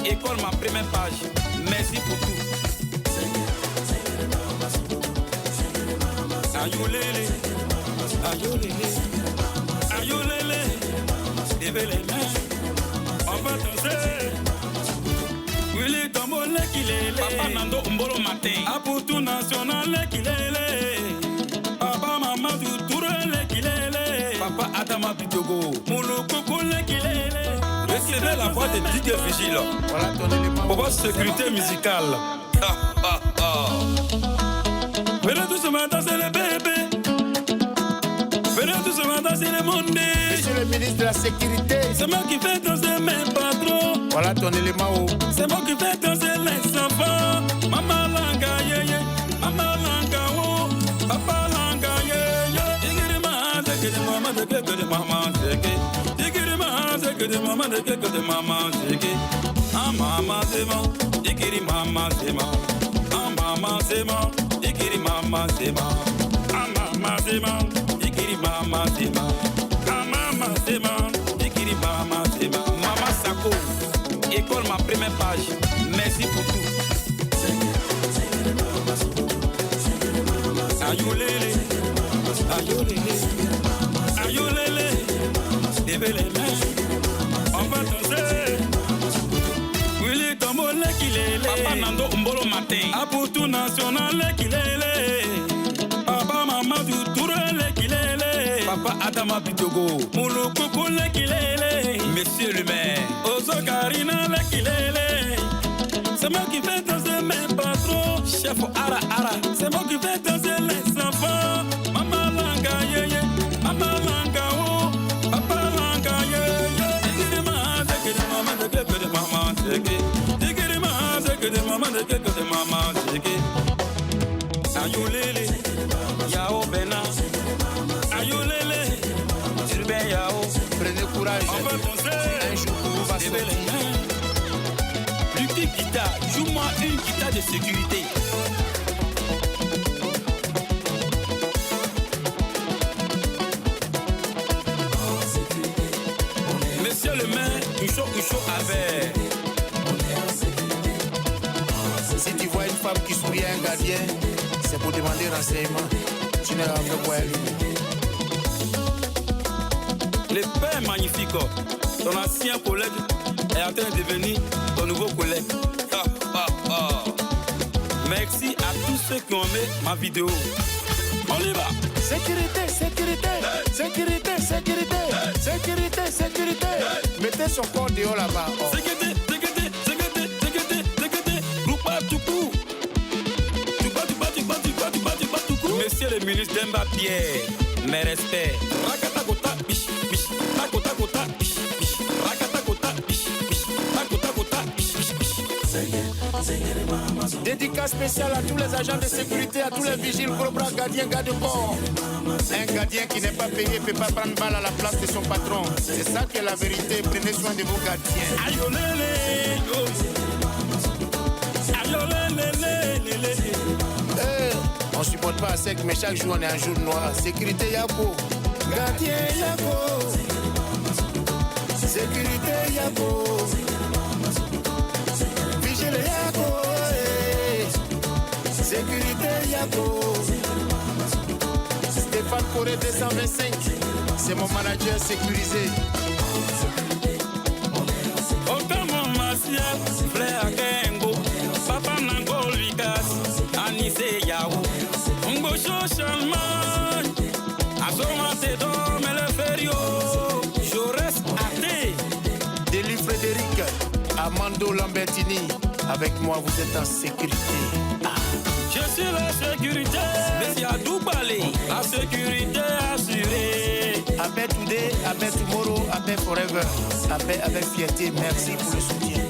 école ma première page. Merci pour tout. Ayoulele, ayoulele, ayoulele, levez les mains, on va danser. Willy Tombo lekilele, Papa Nando Mbolo matin, Aputu National lekilele, Papa Mamadou Touré lekilele, Papa Adama Bitogo, Moulou Koko lekilele. Recevez la voix de DJ Vigile, pour votre sécurité musicale. Venez tous me danser les bébés. Venez tous me danser les mondés. Monsieur le ministre de la Sécurité. C'est moi qui fais danser mes patrons. Voilà ton élément haut. C'est moi qui fais danser les enfants. Maman langa yeye, maman langa maman de que de maman c'est Dikiri maman c'est que de maman de que de maman c'est Ah maman c'est bon, Dikiri maman c'est bon. Ah maman c'est bon, Dikiri maman c'est bon. Ah maman c'est bon, Dikiri maman c'est bon. Ah maman c'est bon, Dikiri maman c'est bon. Maman Sako, école ma première page. Merci pour tout. Ayolele, ayolele, ayolele, levez les mains, on va danser. Willy Tombole kilele, Papa Nando Mbolo matin, Aputu national kilele, Papa Mamadou Touré kilele, Papa Adama Bitogo, Moulou Koukou kilele, Monsieur le maire, Ozo Karina kilele. C'est moi qui fais danser mes patrons, chef Ara Ara. C'est moi qui fais danser les enfants. Maman langa yeye, maman langa oh, papa langa yeye. Digiri ma, digiri maman, digiri de maman, digiri. Digiri ma, digiri maman, digiri de maman, digiri. Ayolele, yao bena. Ayolele, Urbain yao. Prenez courage. On va danser. Un jour, on va sortir. Guitare, joue-moi une guitare de sécurité. Monsieur le maire, une chaud avec. Si tu vois une femme qui sourit à un gardien, c'est pour demander renseignement. Tu n'as pas fait quoi lui. Le père magnifique, ton ancien collègue est en train de devenir ton nouveau collègue. Merci à tous ceux qui ont aimé ma vidéo. On y va. Sécurité, sécurité, sécurité, sécurité, sécurité, sécurité. Mettez son corps dehors là-bas. Sécurité, sécurité, sécurité, sécurité, sécurité. Roupa Toukou. Toukou. Monsieur le ministre Demba Pierre, mes respects. Rakata kota, biche, biche. Rakota kota, biche, biche. Rakata kota, biche, biche. Rakota kota, biche, biche, biche. Dédicace spéciale à tous les agents de sécurité, à tous les vigiles, gros bras, gardiens, garde-corps. Un gardien qui n'est pas payé ne peut pas prendre balle à la place de son patron. C'est ça qui est la vérité. Prenez soin de vos gardiens. On ne supporte pas à sec, mais chaque jour on est un jour noir. Sécurité Yako, gardien Yako. Sécurité Yako. Vigile Yako. Sécurité Yako. Stéphane Corée 225, c'est mon manager sécurisé. Okamo Masia, Frère Kengo, Papa Nango Ligas, Anise Yao, Ngosho Shalman, Azoma Tedom et le Ferio, Jaurès Athé. Délit Frédéric, Amando Lambertini, avec moi vous êtes en sécurité. Je suis la sécurité, mais à Doubalé, la sécurité assurée. Abbé Today, Abbé Tomorrow, Abbé Forever, Abbé avec fierté, merci pour le soutien.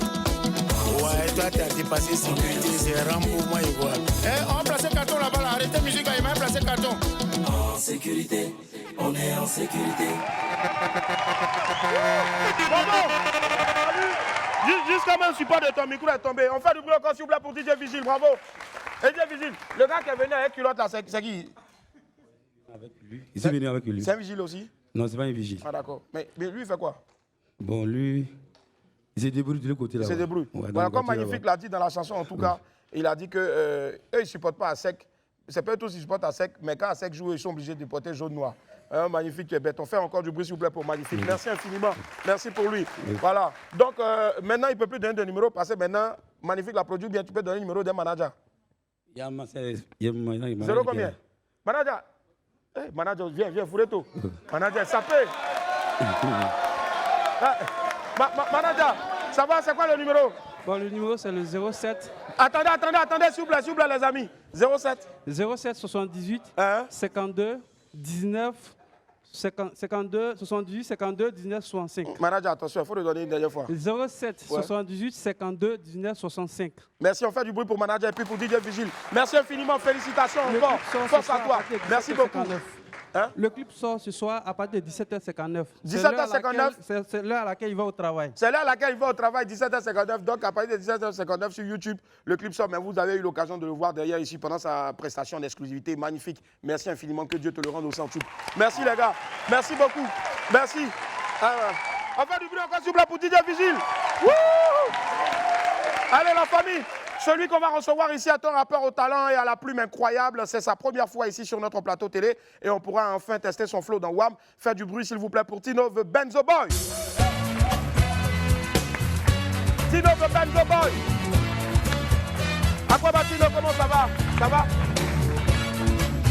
Ouais, toi t'as dépassé sécurité, c'est Rambo, moi et voilà. Eh, on va placer carton là-bas, là. Arrêtez musique, il m'a placé carton. En sécurité, on est en sécurité. Bravo! Jusqu'à même support de ton micro est tombé. On fait du bruit encore s'il vous plaît pour DJ Vigile, bravo. Et DJ Vigile, le gars qui est venu avec culotte là, c'est qui? Avec lui. Il est venu avec lui. C'est un vigile aussi? Non, c'est pas un vigile. Ah d'accord. Mais lui, il fait quoi? Bon, lui, il se débrouille de l'autre côté là. Il se débrouille. Ouais, voilà, comme Magnifique l'a dit dans la chanson, en tout cas, il a dit que eux, ils ne supportent pas à sec. C'est pas tous qui supportent à sec, mais quand à sec joue, ils sont obligés de porter jaune-noir. Magnifique, tu es bête. On fait encore du bruit, s'il vous plaît, pour Magnifique. Merci infiniment. Merci pour lui. Voilà. Donc, maintenant, il ne peut plus donner de numéro parce que maintenant, Magnifique l'a produit bien. Tu peux donner le numéro d'un manager. Zéro combien? Manager. Hey, manager, viens, Foureto. Manager, ça fait. Manager, ça va, c'est quoi le numéro? Bon, le numéro, c'est le 07. Attendez, s'il vous plaît, les amis. 07. 07 78 52 19 52 78 52 19 65. Manager, attention, il faut le donner une dernière fois. 07 78 52 19 65. Merci, on fait du bruit pour Manager et puis pour DJ Vigile. Merci infiniment, félicitations encore. Force à toi. Merci beaucoup. Le clip sort ce soir à partir de 17h59. 17h59. C'est l'heure à laquelle il va au travail. C'est l'heure à laquelle il va au travail, 17h59. Donc, à partir de 17h59 sur YouTube, le clip sort. Mais vous avez eu l'occasion de le voir derrière ici pendant sa prestation d'exclusivité. Magnifique. Merci infiniment. Que Dieu te le rende au centuple. Merci, les gars. Merci beaucoup. Merci. On fait du bruit encore, s'il vous plaît, pour DJ Vigile. Wouh! Allez, la famille. Celui qu'on va recevoir ici est un rappeur au talent et à la plume incroyable. C'est sa première fois ici sur notre plateau télé. Et on pourra enfin tester son flow dans WAM. Faites du bruit, s'il vous plaît, pour Tino the Benzo Boy. Tino the Benzo Boy. À quoi va Tino? Comment ça va? Ça va?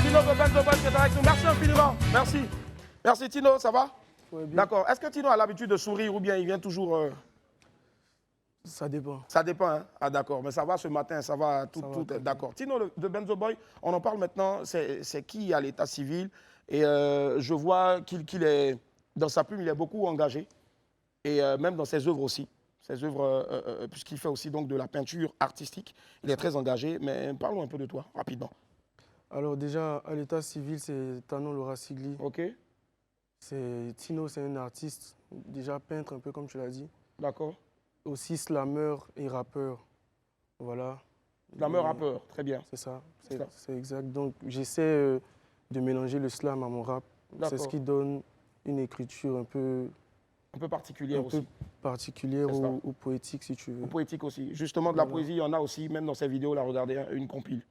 Tino the Benzo Boy qui est avec nous. Merci infiniment. Merci. Merci Tino, ça va? Ouais, d'accord. Est-ce que Tino a l'habitude de sourire ou bien il vient toujours... Ça dépend. Ça dépend, hein? Ah d'accord, mais ça va ce matin, ça va tout, d'accord. Tino de Benzo Boy, on en parle maintenant, c'est qui à l'état civil? Et je vois qu'il est, dans sa plume, il est beaucoup engagé. Et même dans ses œuvres aussi. Ses œuvres, puisqu'il fait aussi donc de la peinture artistique, il est très engagé. Mais parlons un peu de toi, rapidement. Alors déjà, à l'état civil, c'est Tano Laura Sigli. Ok. Tino, c'est un artiste, déjà peintre un peu comme tu l'as dit. D'accord. Aussi slammer et rappeur. Voilà. Slammer, rappeur, très bien. C'est ça, c'est exact. Donc j'essaie de mélanger le slam à mon rap. C'est ce qui donne une écriture un peu particulière aussi. Particulière ou poétique si tu veux. Ou poétique aussi. Justement de la poésie, il y en a aussi, même dans ces vidéos, là, regardez, une compile.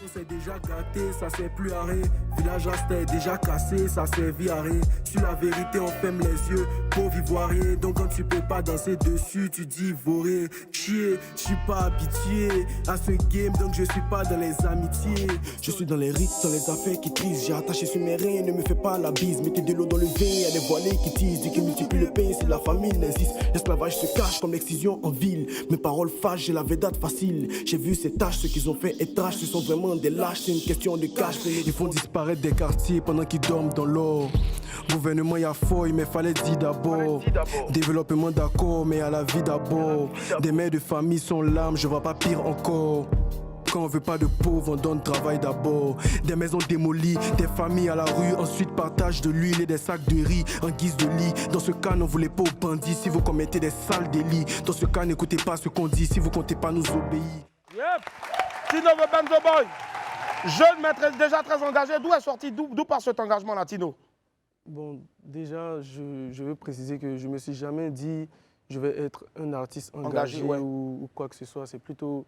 On s'est déjà gâté, ça s'est plus arrêté. Village restait déjà cassé, ça s'est viré. Sur la vérité, on ferme les yeux, pauvre ivoirien. Donc quand tu peux pas danser dessus, tu dis voré. Chier, je suis pas habitué à ce game, donc je suis pas dans les amitiés. Je suis dans les rites, dans les affaires qui trisent. J'ai attaché sur mes reins, ne me fais pas la bise. Mettez de l'eau dans le vin, y'a des voilés qui disent. Dès qu'ils multiplient le pain, si la famine existe. L'esclavage se cache comme l'excision en ville. Mes paroles fâchent, j'ai la vedate facile. J'ai vu ces tâches, ce qu'ils ont fait étrages, ce sont vraiment des lâches, c'est une question de cash. Ils font disparaître des quartiers pendant qu'ils dorment dans l'or. Gouvernement y'a fouille, mais fallait dire d'abord. Développement d'accord, mais à la vie d'abord. Des mères de famille sont l'âme, je vois pas pire encore. Quand on veut pas de pauvres, on donne travail d'abord. Des maisons démolies, des familles à la rue. Ensuite partage de l'huile et des sacs de riz en guise de lit. Dans ce cas, n'en voulez pas aux bandits si vous commettez des sales délits. Dans ce cas, n'écoutez pas ce qu'on dit si vous comptez pas nous obéir. Yep. Tino the Benzo Boy. Jeune maître, déjà très engagé. D'où est sorti, d'où part cet engagement là, Tino? Bon, déjà, je veux préciser que je me suis jamais dit je vais être un artiste engagé ouais. ou quoi que ce soit. C'est plutôt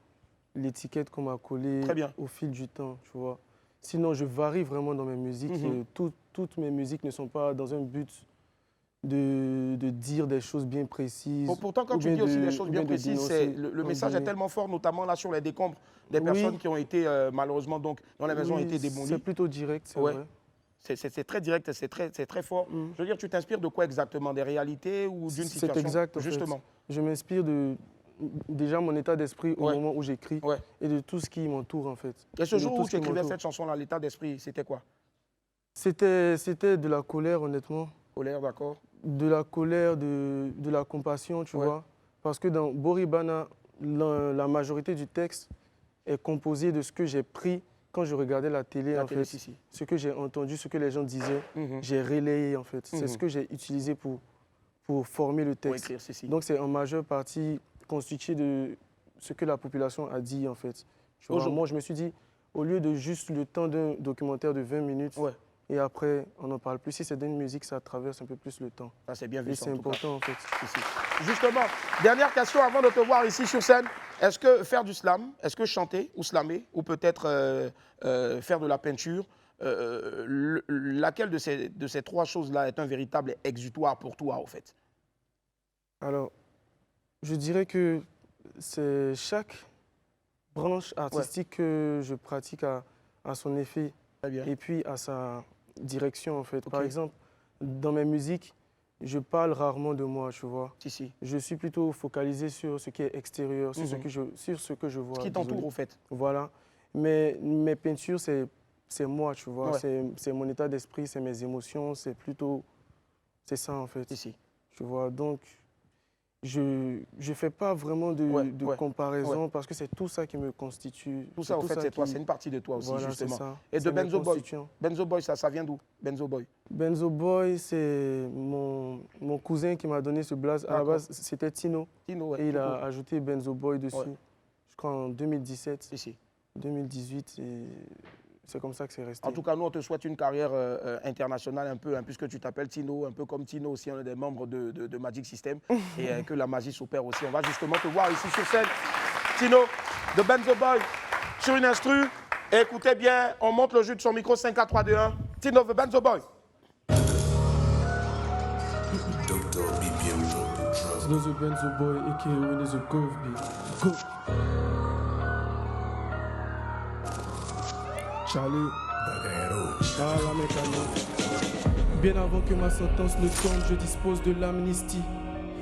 l'étiquette qu'on m'a collée au fil du temps, tu vois. Sinon, je varie vraiment dans mes musiques. Toutes mes musiques ne sont pas dans un but de dire des choses bien précises. Bon, pourtant, quand tu dis aussi des choses bien précises, le message est tellement fort, notamment là sur les décombres des personnes qui ont été malheureusement donc dont les maisons ont été démolies. C'est plutôt direct, c'est vrai. C'est très direct, c'est très fort. Je veux dire, tu t'inspires de quoi exactement? Des réalités ou d'une situation? C'est exact, justement. En fait. Je m'inspire de déjà mon état d'esprit au moment où j'écris et de tout ce qui m'entoure en fait. Et ce jour où tu écrivais cette chanson-là, l'état d'esprit, c'était quoi? C'était de la colère, honnêtement. Colère, d'accord. De la colère, de la compassion, tu vois. Parce que dans Boribana, la majorité du texte est composé de ce que j'ai pris quand je regardais la télé, en fait. Ce que j'ai entendu, ce que les gens disaient, j'ai relayé, en fait. C'est ce que j'ai utilisé pour former le texte. Donc c'est en majeure partie constitué de ce que la population a dit, en fait. Tu vois, moi, je me suis dit, au lieu de juste le temps d'un documentaire de 20 minutes, et après, on n'en parle plus. Si c'est d'une musique, ça traverse un peu plus le temps. Ça, c'est bien vu. Et c'est important, en fait. Justement, dernière question avant de te voir ici sur scène. Est-ce que faire du slam, est-ce que chanter ou slammer, ou peut-être faire de la peinture, laquelle de ces trois choses-là est un véritable exutoire pour toi, au fait? Alors, je dirais que c'est chaque branche artistique que je pratique à son effet et puis à sa direction, en fait. Par exemple, dans mes musiques, je parle rarement de moi, tu vois. Je suis plutôt focalisé sur ce qui est extérieur, sur ce que je vois. Ce qui t'entoure, au fait. Voilà. Mais mes peintures, c'est moi, tu vois. C'est mon état d'esprit, c'est mes émotions, c'est ça, en fait. Tu vois, donc, je fais pas vraiment de comparaison parce que c'est tout ça qui me constitue. Tout ça, en fait, c'est toi, c'est une partie de toi aussi, voilà, justement. Ça. Et de Benzo Boy. Benzo Boy, ça vient d'où, Benzo Boy? Benzo Boy, c'est mon cousin qui m'a donné ce blaze. À la base, c'était Tino. Tino, ouais. Et il a ajouté Benzo Boy dessus, je crois en 2017. Ici. 2018, et c'est comme ça que c'est resté. En tout cas, nous, on te souhaite une carrière internationale un peu, hein, puisque tu t'appelles Tino, un peu comme Tino aussi, on est des membres de Magic System, et que la magie s'opère aussi. On va justement te voir ici sur scène. Tino, de Benzo Boy, sur une instru. Et écoutez bien, on monte le jus de son micro, 5, 4, 3, 2, 1. Tino, de Benzo Boy. Tino, the Benzo Boy, a.k.a. Winnie the Gove, go. Charlie, bien avant que ma sentence ne tombe, je dispose de l'amnistie.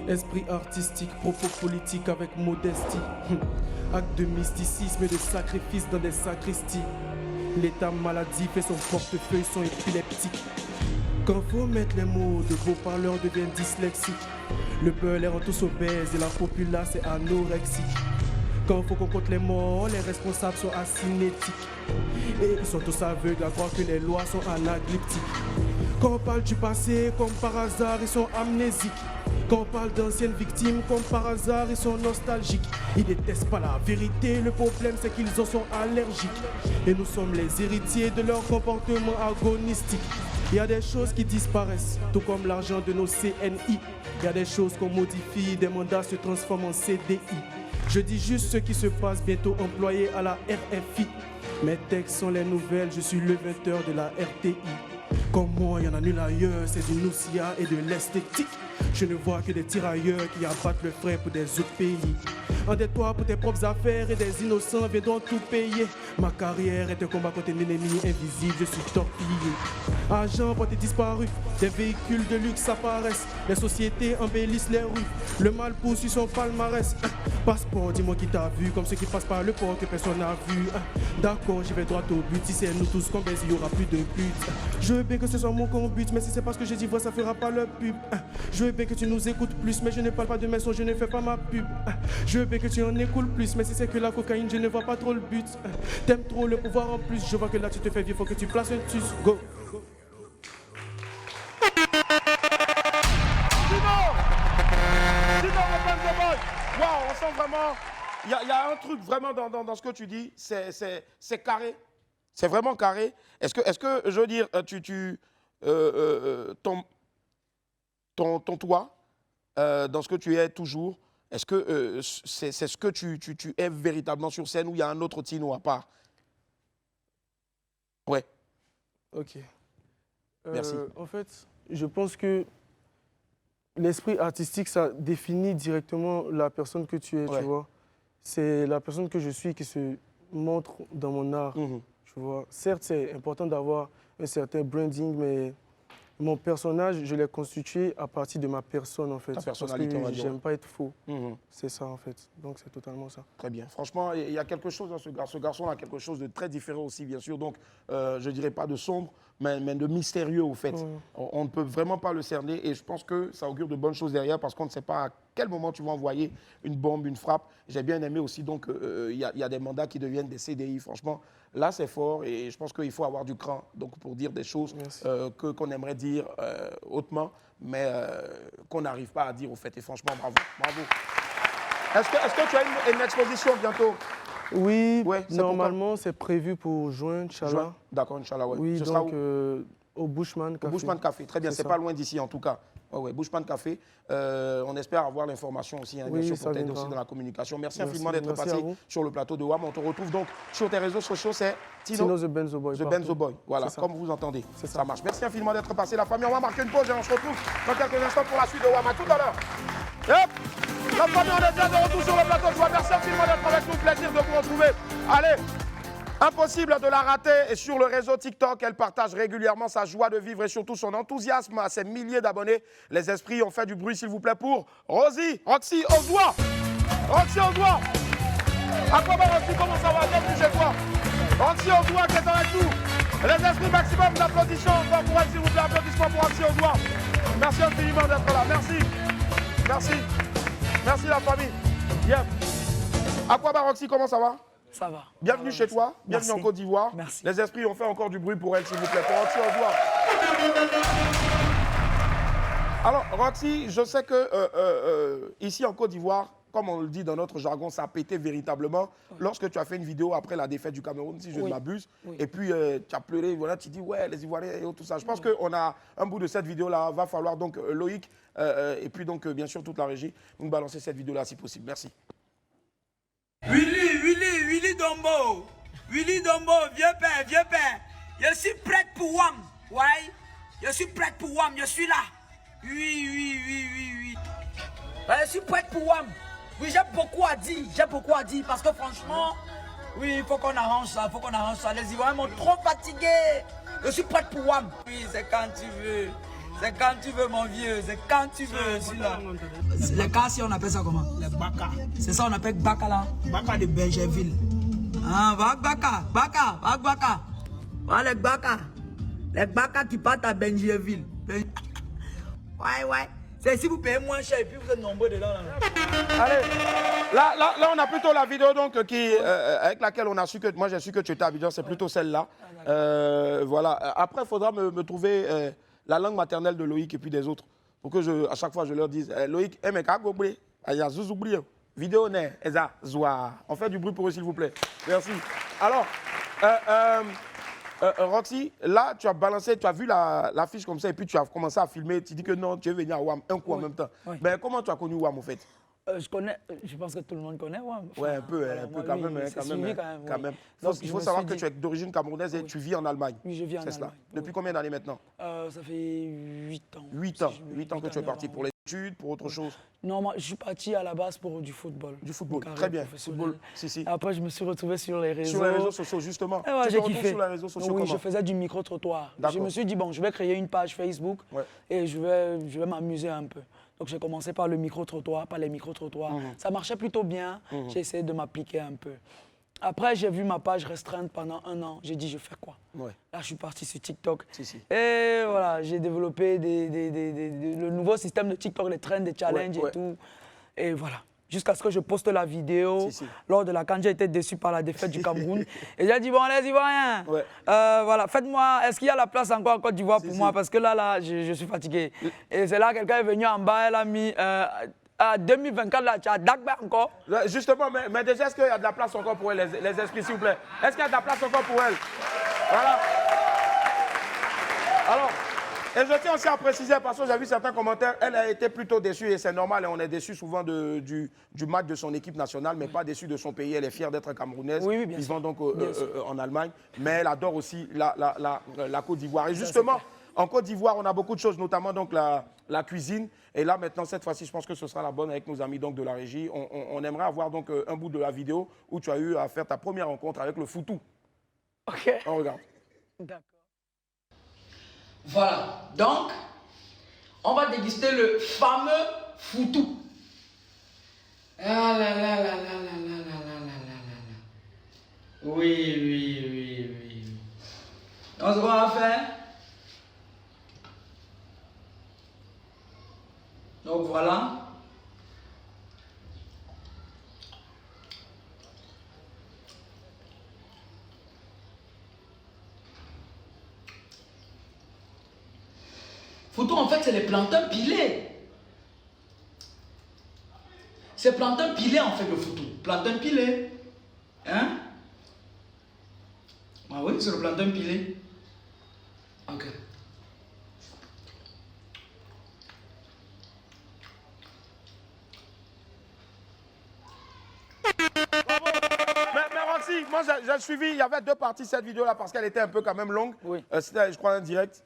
Esprit artistique, propos politiques avec modestie. Acte de mysticisme et de sacrifice dans des sacristies. L'état maladif et son portefeuille sont épileptiques. Quand faut mettre les mots, de beaux parleurs deviennent dyslexiques. Le peuple les rend tous obèses et la populace est anorexique. Quand faut qu'on compte les morts, les responsables sont asynétiques. Et ils sont tous aveugles à croire que les lois sont anaglyptiques. Quand on parle du passé, comme par hasard, ils sont amnésiques. Quand on parle d'anciennes victimes, comme par hasard, ils sont nostalgiques. Ils détestent pas la vérité, le problème c'est qu'ils en sont allergiques. Et nous sommes les héritiers de leur comportement agonistique. Il y a des choses qui disparaissent, tout comme l'argent de nos CNI. Il y a des choses qu'on modifie, des mandats se transforment en CDI. Je dis juste ce qui se passe, bientôt employé à la RFI. Mes textes sont les nouvelles, je suis le 20h de la RTI. Comme moi, il y en a nul ailleurs, c'est du noussia et de l'esthétique. Je ne vois que des tirailleurs qui abattent le frais pour des autres pays. Endette-toi pour tes propres affaires et des innocents viendront tout payer. Ma carrière est un combat contre un ennemi invisible, je suis torpillé. Agent porté disparu, des véhicules de luxe apparaissent. Les sociétés embellissent les rues, le mal poursuit son palmarès. Passeport, dis-moi qui t'a vu, comme ceux qui passent par le port que personne n'a vu. D'accord, j'y vais droit au but, si c'est nous tous qu'on baise, il n'y aura plus de but. Je veux bien que ce soit mon but, mais si c'est parce que je dis vrai, ça fera pas le pub. Je veux bien que tu nous écoutes plus, mais je ne parle pas de mensonges, je ne fais pas ma pub. Je veux bien que tu en écoutes plus, mais si c'est que la cocaïne, je ne vois pas trop le but. T'aimes trop le pouvoir en plus, je vois que là tu te fais vieux, faut que tu places un tus. Go. Wow, on sent vraiment, il y a un truc vraiment dans ce que tu dis, c'est carré, c'est vraiment carré. Est-ce que, je veux dire, ton toi, dans ce que tu es toujours, est-ce que c'est ce que tu es véritablement sur scène ou il y a un autre Tino à part? Ouais. Ok. Merci. En fait, je pense que l'esprit artistique, ça définit directement la personne que tu es, tu vois. C'est la personne que je suis qui se montre dans mon art, tu vois. Certes, c'est important d'avoir un certain branding, mais mon personnage, je l'ai constitué à partir de ma personne, en fait. Ta personnalité, on va dire. J'aime pas être faux. C'est ça, en fait. Donc, c'est totalement ça. Très bien. Franchement, il y a quelque chose dans ce garçon. Ce garçon a quelque chose de très différent aussi, bien sûr. Donc, je dirais pas de sombre, mais de mystérieux, au fait. On ne peut vraiment pas le cerner et je pense que ça augure de bonnes choses derrière parce qu'on ne sait pas à quel moment tu vas envoyer une bombe, une frappe. J'ai bien aimé aussi, donc, il y a des mandats qui deviennent des CDI. Franchement, là, c'est fort et je pense qu'il faut avoir du cran donc, pour dire des choses qu'on aimerait dire hautement, mais qu'on n'arrive pas à dire, au fait. Et franchement, bravo. Bravo. Est-ce que tu as une exposition bientôt? Oui, normalement, c'est prévu pour juin, Inch'Allah. D'accord, Inch'Allah, ouais. Oui, Ce donc sera au Bushman Café. Au Bushman Café, très bien, c'est pas loin d'ici en tout cas. Ouais, Bushman Café. On espère avoir l'information aussi, hein, bien sûr, pour t'aider aussi dans la communication. Merci infiniment d'être passé sur le plateau de WAM. On te retrouve donc sur tes réseaux sociaux, c'est Tino the Benzo Boy. The Benzo Boy, voilà, comme vous entendez. Ça marche. Merci infiniment d'être passé. La famille, on va marquer une pause et on se retrouve dans quelques instants pour la suite de WAM. À tout à l'heure. Hop, la famille, on est bien de retour sur le plateau. Je vous remercie infiniment d'être avec nous. Plaisir de vous retrouver. Allez. Impossible de la rater et sur le réseau TikTok, elle partage régulièrement sa joie de vivre et surtout son enthousiasme à ses milliers d'abonnés. Les esprits ont fait du bruit, s'il vous plaît, pour Roxy Ozoa. Roxy Ozoa. À quoi va Roxy? Comment ça va? Bienvenue chez toi. Roxy Ozoa qui est avec nous. Les esprits, maximum d'applaudissements encore pour elle, s'il vous plaît. Applaudissements pour Roxy Ozoa. Merci infiniment d'être là. Merci. Merci. Merci la famille. Bien. Aquaba Roxy, comment ça va? Ça va. Bienvenue chez toi, bienvenue en Côte d'Ivoire. Merci. Les esprits ont fait encore du bruit pour elle, s'il vous plaît. Pour Roxy, au revoir. Alors, Roxy, je sais que ici en Côte d'Ivoire, comme on le dit dans notre jargon, ça a pété véritablement. Lorsque tu as fait une vidéo après la défaite du Cameroun, si je ne m'abuse, et puis tu as pleuré, voilà, tu dis, ouais, les Ivoiriens et tout ça. Je pense qu'on a un bout de cette vidéo-là. Va falloir donc, Loïc, et puis donc, bien sûr, toute la régie, nous balancer cette vidéo-là si possible. Merci. Willy Dombo. Willy Dombo, vieux père. Je suis prête pour WAM. Ouais. Je suis prête pour WAM. Je suis là. Oui. Je suis prête pour WAM. Oui, j'ai beaucoup à dire. Parce que franchement, oui, il faut qu'on arrange ça. Les Ivoiriens m'ont trop fatigué. Je suis prête pour WAM. Oui, c'est quand tu veux. C'est quand tu veux, mon vieux. C'est quand tu veux. Les Kassi, on appelle ça comment? Les Baka. C'est ça, on appelle Baka là? Baka de Bergerville. Ah, Baka. Ouais, les Baka. Les Baka qui partent à Bergerville. Ouais. C'est si vous payez moins cher et puis vous êtes nombreux dedans. Allez, là, on a plutôt la vidéo donc, avec laquelle on a su que, moi j'ai su que tu étais à Abidjan, c'est plutôt celle-là. Voilà. Après, il faudra me trouver la langue maternelle de Loïc et puis des autres, pour que à chaque fois je leur dise, Loïc, vidéo on fait du bruit pour eux s'il vous plaît. Merci. Alors, Roxy, là tu as balancé, tu as vu l'affiche comme ça et puis tu as commencé à filmer, tu dis que non, tu veux venir à WAM un coup en même temps. Oui. Mais comment tu as connu WAM en fait? Je pense que tout le monde connaît WAM. Ouais, un peu quand même. Il faut savoir que tu es d'origine camerounaise et tu vis en Allemagne. Oui, je vis en Allemagne. Cela. Depuis combien d'années maintenant? Ça fait 8 ans. 8 ans. 8 ans que tu es parti pour les études, pour autre chose? Non, moi, je suis parti à la base pour du football. Du football, très bien. Football, si. Après, je me suis retrouvé sur les réseaux. Sur les réseaux sociaux, justement. Ouais, j'ai kiffé. Sur les réseaux sociaux, oui, comment? je faisais du micro-trottoir. Je me suis dit, bon, je vais créer une page Facebook et je vais m'amuser un peu. Donc, j'ai commencé par le micro-trottoir, par les micro-trottoirs. Ça marchait plutôt bien. J'ai essayé de m'appliquer un peu. Après, j'ai vu ma page restreinte pendant 1 an. J'ai dit, je fais quoi? Là, je suis parti sur TikTok. Et voilà, j'ai développé le nouveau système de TikTok, les trends, les challenges et tout. Et voilà. Jusqu'à ce que je poste la vidéo lors de la CAN, j'ai été déçu par la défaite du Cameroun. Et j'ai dit, bon, les Ivoiriens, voilà, faites-moi, est-ce qu'il y a la place encore en Côte d'Ivoire pour moi? Parce que là, je suis fatigué. Et c'est là, quelqu'un est venu en bas, elle a mis... à 2024, là, tu as Dagba encore. Justement, mais déjà, est-ce qu'il y a de la place encore pour elle, les esprits, s'il vous plaît? Est-ce qu'il y a de la place encore pour elle? Voilà. Alors, et je tiens aussi à préciser, parce que j'ai vu certains commentaires, elle a été plutôt déçue, et c'est normal, et on est déçu souvent du match de son équipe nationale, mais pas déçu de son pays. Elle est fière d'être camerounaise, vivant donc en Allemagne, mais elle adore aussi la Côte d'Ivoire. Et justement, en Côte d'Ivoire, on a beaucoup de choses, notamment donc la cuisine. Et là, maintenant, cette fois-ci, je pense que ce sera la bonne avec nos amis donc, de la régie. On aimerait avoir donc un bout de la vidéo où tu as eu à faire ta première rencontre avec le foutou. Ok. On regarde. D'accord. Voilà, donc, on va déguster le fameux foutou. Ah là là là là là là là là là. Oui. Donc, ce qu'on va faire. Donc, voilà. Foutou, en fait, c'est les plantains pilés. C'est plantain pilé, en fait, le foutou. Plantain pilé. Hein? Ah oui, c'est le plantain pilé. Ok. Mais Roxy, moi j'ai suivi, il y avait 2 parties cette vidéo-là parce qu'elle était un peu quand même longue. Oui. C'était, je crois, un direct.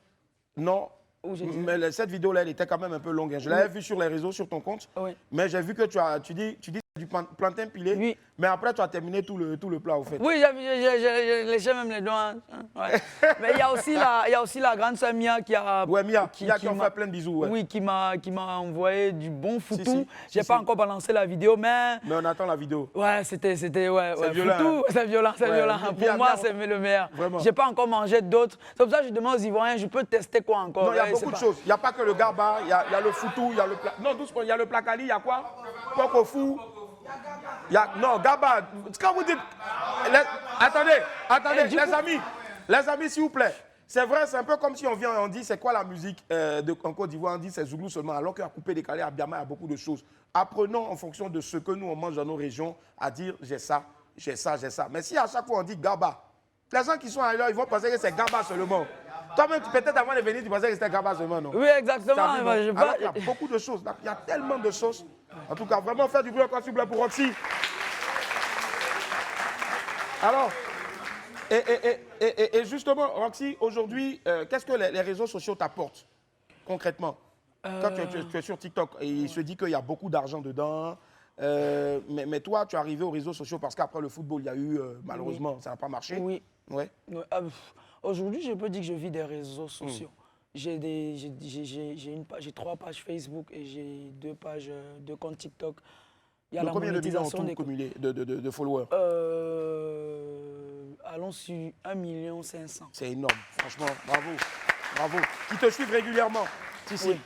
Non. Mais cette vidéo-là, elle était quand même un peu longue. Je l'avais vue sur les réseaux, sur ton compte. Oui. Mais j'ai vu que tu dis du plantain pilé, mais après tu as terminé tout le plat au fait. Oui, j'ai léché même les doigts. Ouais. Mais il y a aussi la grande sœur Mia qui a... Ouais, Mia qui a fait plein de bisous. Ouais. Oui, qui m'a envoyé du bon foutou. J'ai pas encore balancé la vidéo, mais... Mais on attend la vidéo. Ouais, c'était ouais, violent. Foutou, c'est violent, c'est violent. Pour moi, c'est le meilleur. J'ai pas encore mangé d'autres. C'est pour ça que je demande aux Ivoiriens, je peux tester quoi encore? Non, il y a beaucoup de choses. Il n'y a pas que le garba, il y a le foutou, il y a le plat. Non, doucement, il y a le placali, il y a quoi? Coco fou. Non, Gaba, quand vous dites... Attendez, les amis, s'il vous plaît. C'est vrai, c'est un peu comme si on vient et on dit c'est quoi la musique en Côte d'Ivoire, on dit c'est Zoulou seulement, alors qu'il y a coupé, décalé, à Biama, il y a beaucoup de choses. Apprenons en fonction de ce que nous on mange dans nos régions à dire j'ai ça, j'ai ça, j'ai ça. Mais si à chaque fois on dit Gaba, les gens qui sont ailleurs, ils vont penser que c'est Gaba seulement. Toi-même, peut-être avant de venir, tu pensais que c'était Gaba seulement, non? Oui, exactement. Alors, il y a beaucoup de choses, il y a tellement de sauces. En tout cas, vraiment faire du bruit encore s'il vous plaît pour Roxy. Alors, et justement, Roxy, aujourd'hui, qu'est-ce que les réseaux sociaux t'apportent concrètement? Quand tu es sur TikTok, et il se dit qu'il y a beaucoup d'argent dedans, mais toi, tu es arrivé aux réseaux sociaux parce qu'après le football, il y a eu, malheureusement, ça n'a pas marché. Oui. Ouais. Aujourd'hui, je peux dire que je vis des réseaux sociaux. J'ai 3 pages Facebook et j'ai 2 pages de compte TikTok. Il y a la combien de millions monétisation en tout cumulé de followers? Allons sur 1 500 000. C'est énorme, franchement, bravo. Qui te suivent régulièrement? Oui.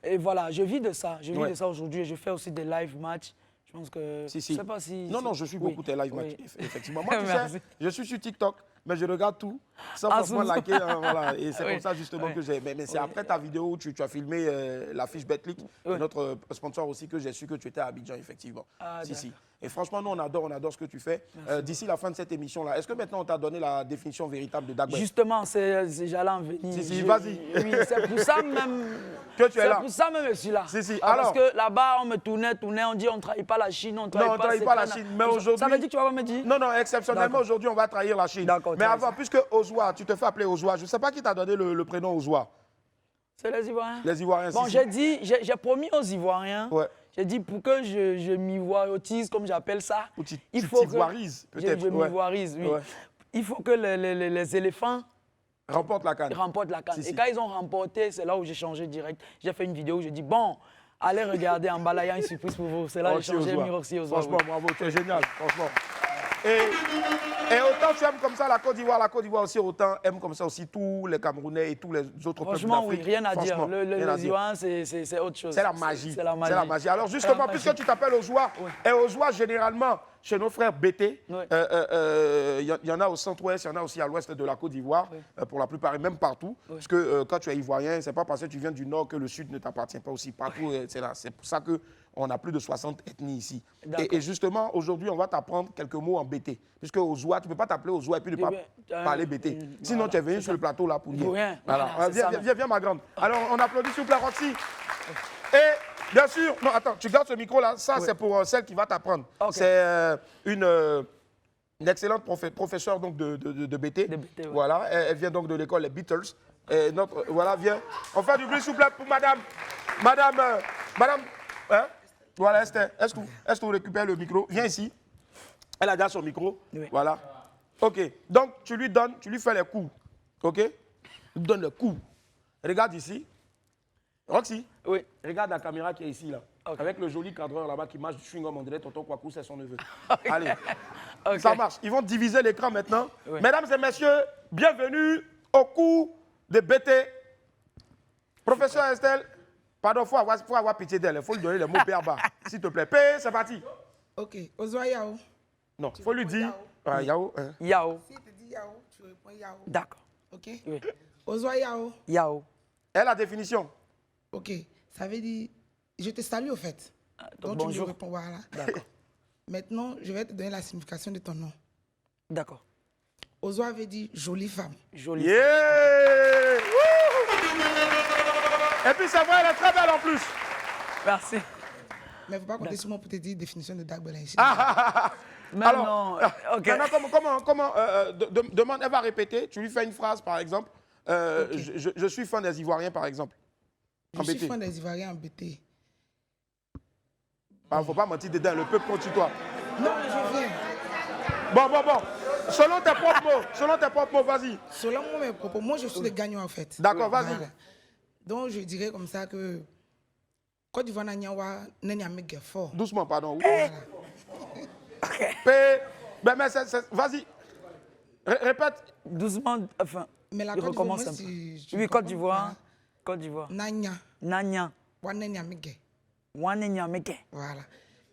Et voilà, je vis de ça. Je vis de ça aujourd'hui et je fais aussi des live matchs. Je pense que... Je sais pas si... Non, je suis beaucoup tes live matchs, effectivement. Moi, tu sais, je suis sur TikTok, mais je regarde tout, sans forcément liker. Voilà. Et c'est comme ça, justement, que j'ai... Mais c'est après ta vidéo où tu as filmé l'affiche Betclic, notre sponsor aussi, que j'ai su que tu étais à Abidjan, effectivement. Si. Et franchement, nous, on adore ce que tu fais. D'ici la fin de cette émission-là, est-ce que maintenant, on t'a donné la définition véritable de Dagbert? Justement, j'allais en venir. Si, vas-y. Oui, c'est pour ça même... que tu es là. C'est pour ça même je suis là. Alors, parce que là-bas, on me tournait, on dit on ne trahit pas la Chine, on ne trahit pas la Chine. Mais aujourd'hui... Ça veut dire que tu vas pas me dire? Non, exceptionnellement, aujourd'hui, on va trahir la Chine. Mais avant, puisque Ozoa, tu te fais appeler Ozoa, je ne sais pas qui t'a donné le prénom Ozoa. C'est les Ivoiriens. Les Ivoiriens, bon, j'ai promis aux Ivoiriens, j'ai dit pour que je m'ivoirise, comme j'appelle ça, il faut que je m'ivoirise, oui. Il faut que les éléphants remportent la CAN. Et quand ils ont remporté, c'est là où j'ai changé direct. J'ai fait une vidéo où je dis bon, allez regarder en bas là, il y a une surprise pour vous. C'est là que j'ai changé Roxy Ozoa. Franchement, bravo, tu es génial, franchement. Et autant tu aimes comme ça la Côte d'Ivoire aussi, autant aime comme ça aussi tous les Camerounais et tous les autres peuples d'Afrique. Franchement, oui, rien à dire. Les Ivoiriens, c'est autre chose. C'est la magie. C'est la magie. Alors justement, puisque tu t'appelles Ozoa, et Ozoa, généralement, chez nos frères BT, il y en a au centre-ouest, il y en a aussi à l'ouest de la Côte d'Ivoire, pour la plupart, et même partout. Parce que quand tu es ivoirien, ce n'est pas parce que tu viens du nord que le sud ne t'appartient pas aussi. Partout, c'est pour ça qu'on a plus de 60 ethnies ici. Et justement, aujourd'hui, on va t'apprendre quelques mots en BT. Puisque Ozoa, tu ne peux pas t'appeler Ozoa et puis ne pas parler BT. Sinon, tu es venu sur le plateau là pour dire. Viens, ma grande. Alors, on applaudit s'il vous plaît, Roxy. Et bien sûr, non, attends, tu gardes ce micro-là. Ça, c'est pour celle qui va t'apprendre. C'est une excellente professeure donc, de BT. Voilà, elle vient donc de l'école Les Beatles. Et voilà, viens. On fait du bruit, s'il vous plaît, pour madame. Madame, hein? Voilà, Esther, est-ce que vous récupérez le micro? Viens ici. Elle a déjà son micro. Voilà. OK. Donc, tu lui fais les coups. OK? Tu lui donnes les coups. Regarde ici. Roxy, regarde la caméra qui est ici, là. Avec le joli cadreur là-bas qui marche du chewing-gum, on dirait Tonton Kwaku, c'est son neveu. Allez, ça marche. Ils vont diviser l'écran maintenant. Mesdames et messieurs, bienvenue au cours de BT. Professeur Estelle, pardon, il faut avoir pitié d'elle. Il faut lui donner les mots P.A.B.A. S'il te plaît. P, c'est parti. OK. Ozoa Yao. Non, il faut lui dire. Yao. Yao. Si tu dis Yao, tu réponds Yao. D'accord. OK. Oui. Ozoa Yao. Yao. Et la définition? OK. Ça veut dire, je te salue au fait. Donc bonjour. Tu me réponds, voilà. D'accord. Maintenant, je vais te donner la signification de ton nom. D'accord. Ozoa veut dire jolie femme. Jolie femme. Et puis c'est vrai, elle est très belle en plus. Merci. Mais il ne faut pas compter sur moi pour te dire définition de Dagbert ici. Alors, non. OK. Maintenant, comment demande, elle va répéter. Tu lui fais une phrase, par exemple. Je suis fan des Ivoiriens, par exemple. Je suis fan des Ivoiriens en BT. Il ne faut pas mentir dedans, le peuple compte sur toi. Non, je viens. Bon. Selon tes propres mots, vas-y. Selon mes propos, moi je suis le gagnant en fait. D'accord, vas-y. Voilà. Donc je dirais comme ça que Côte d'Ivoire n'a pas fort. Doucement, pardon. Vas-y. Répète. Doucement, enfin. Mais la il recommence un peu. Oui, Côte d'Ivoire. Côte d'Ivoire. Nanya. Voilà.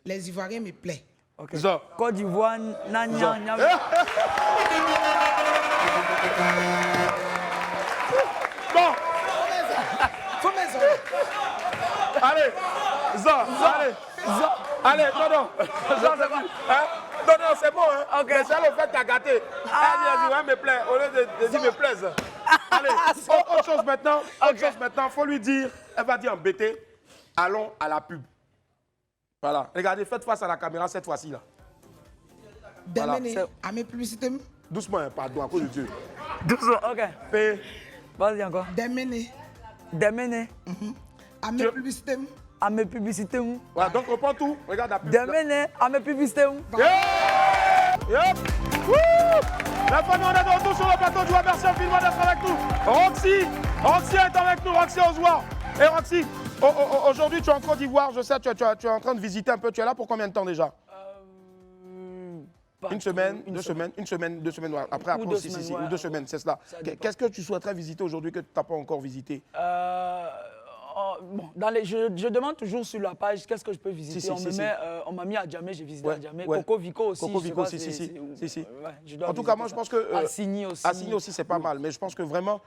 Les Ivoiriens me plaisent. Okay. Côte d'Ivoire, Nanya. Bon. Allez, allez, non, c'est bon, hein. Okay. Mais c'est le fait que t'as gâté. Elle dit, me plaît, au lieu de dire me plaise. Allez, autre chose maintenant, faut lui dire, elle va dire embêté, allons à la pub. Voilà, regardez, faites face à la caméra cette fois-ci là. Voilà. À mes publicités. Doucement, hein, pardon, à cause de Dieu. Doucement, ok. Vas-y encore. Démené. À mes publicités. À mes publicités. Voilà, donc reprends tout. Regarde la pub. Démené, à mes publicités. Yep. La famille, on est de retour sur le plateau. Je vous remercie infiniment d'être avec nous. Roxy est avec nous, Roxy Ozoir. Et Roxy, aujourd'hui tu es en Côte d'Ivoire, je sais, tu es en train de visiter un peu. Tu es là pour combien de temps déjà? Une semaine, deux semaines, après aussi, ou 2 semaines, c'est cela. Qu'est-ce que tu souhaiterais visiter aujourd'hui que tu n'as pas encore visité? Bon, je demande toujours sur la page qu'est-ce que je peux visiter. On m'a mis à Djamé, j'ai visité à Djamé. Coco Vico aussi. Coco Vico, si. En tout cas, moi, je pense que... Assigny aussi. Assigny aussi, c'est pas mal. Mais je pense que vraiment,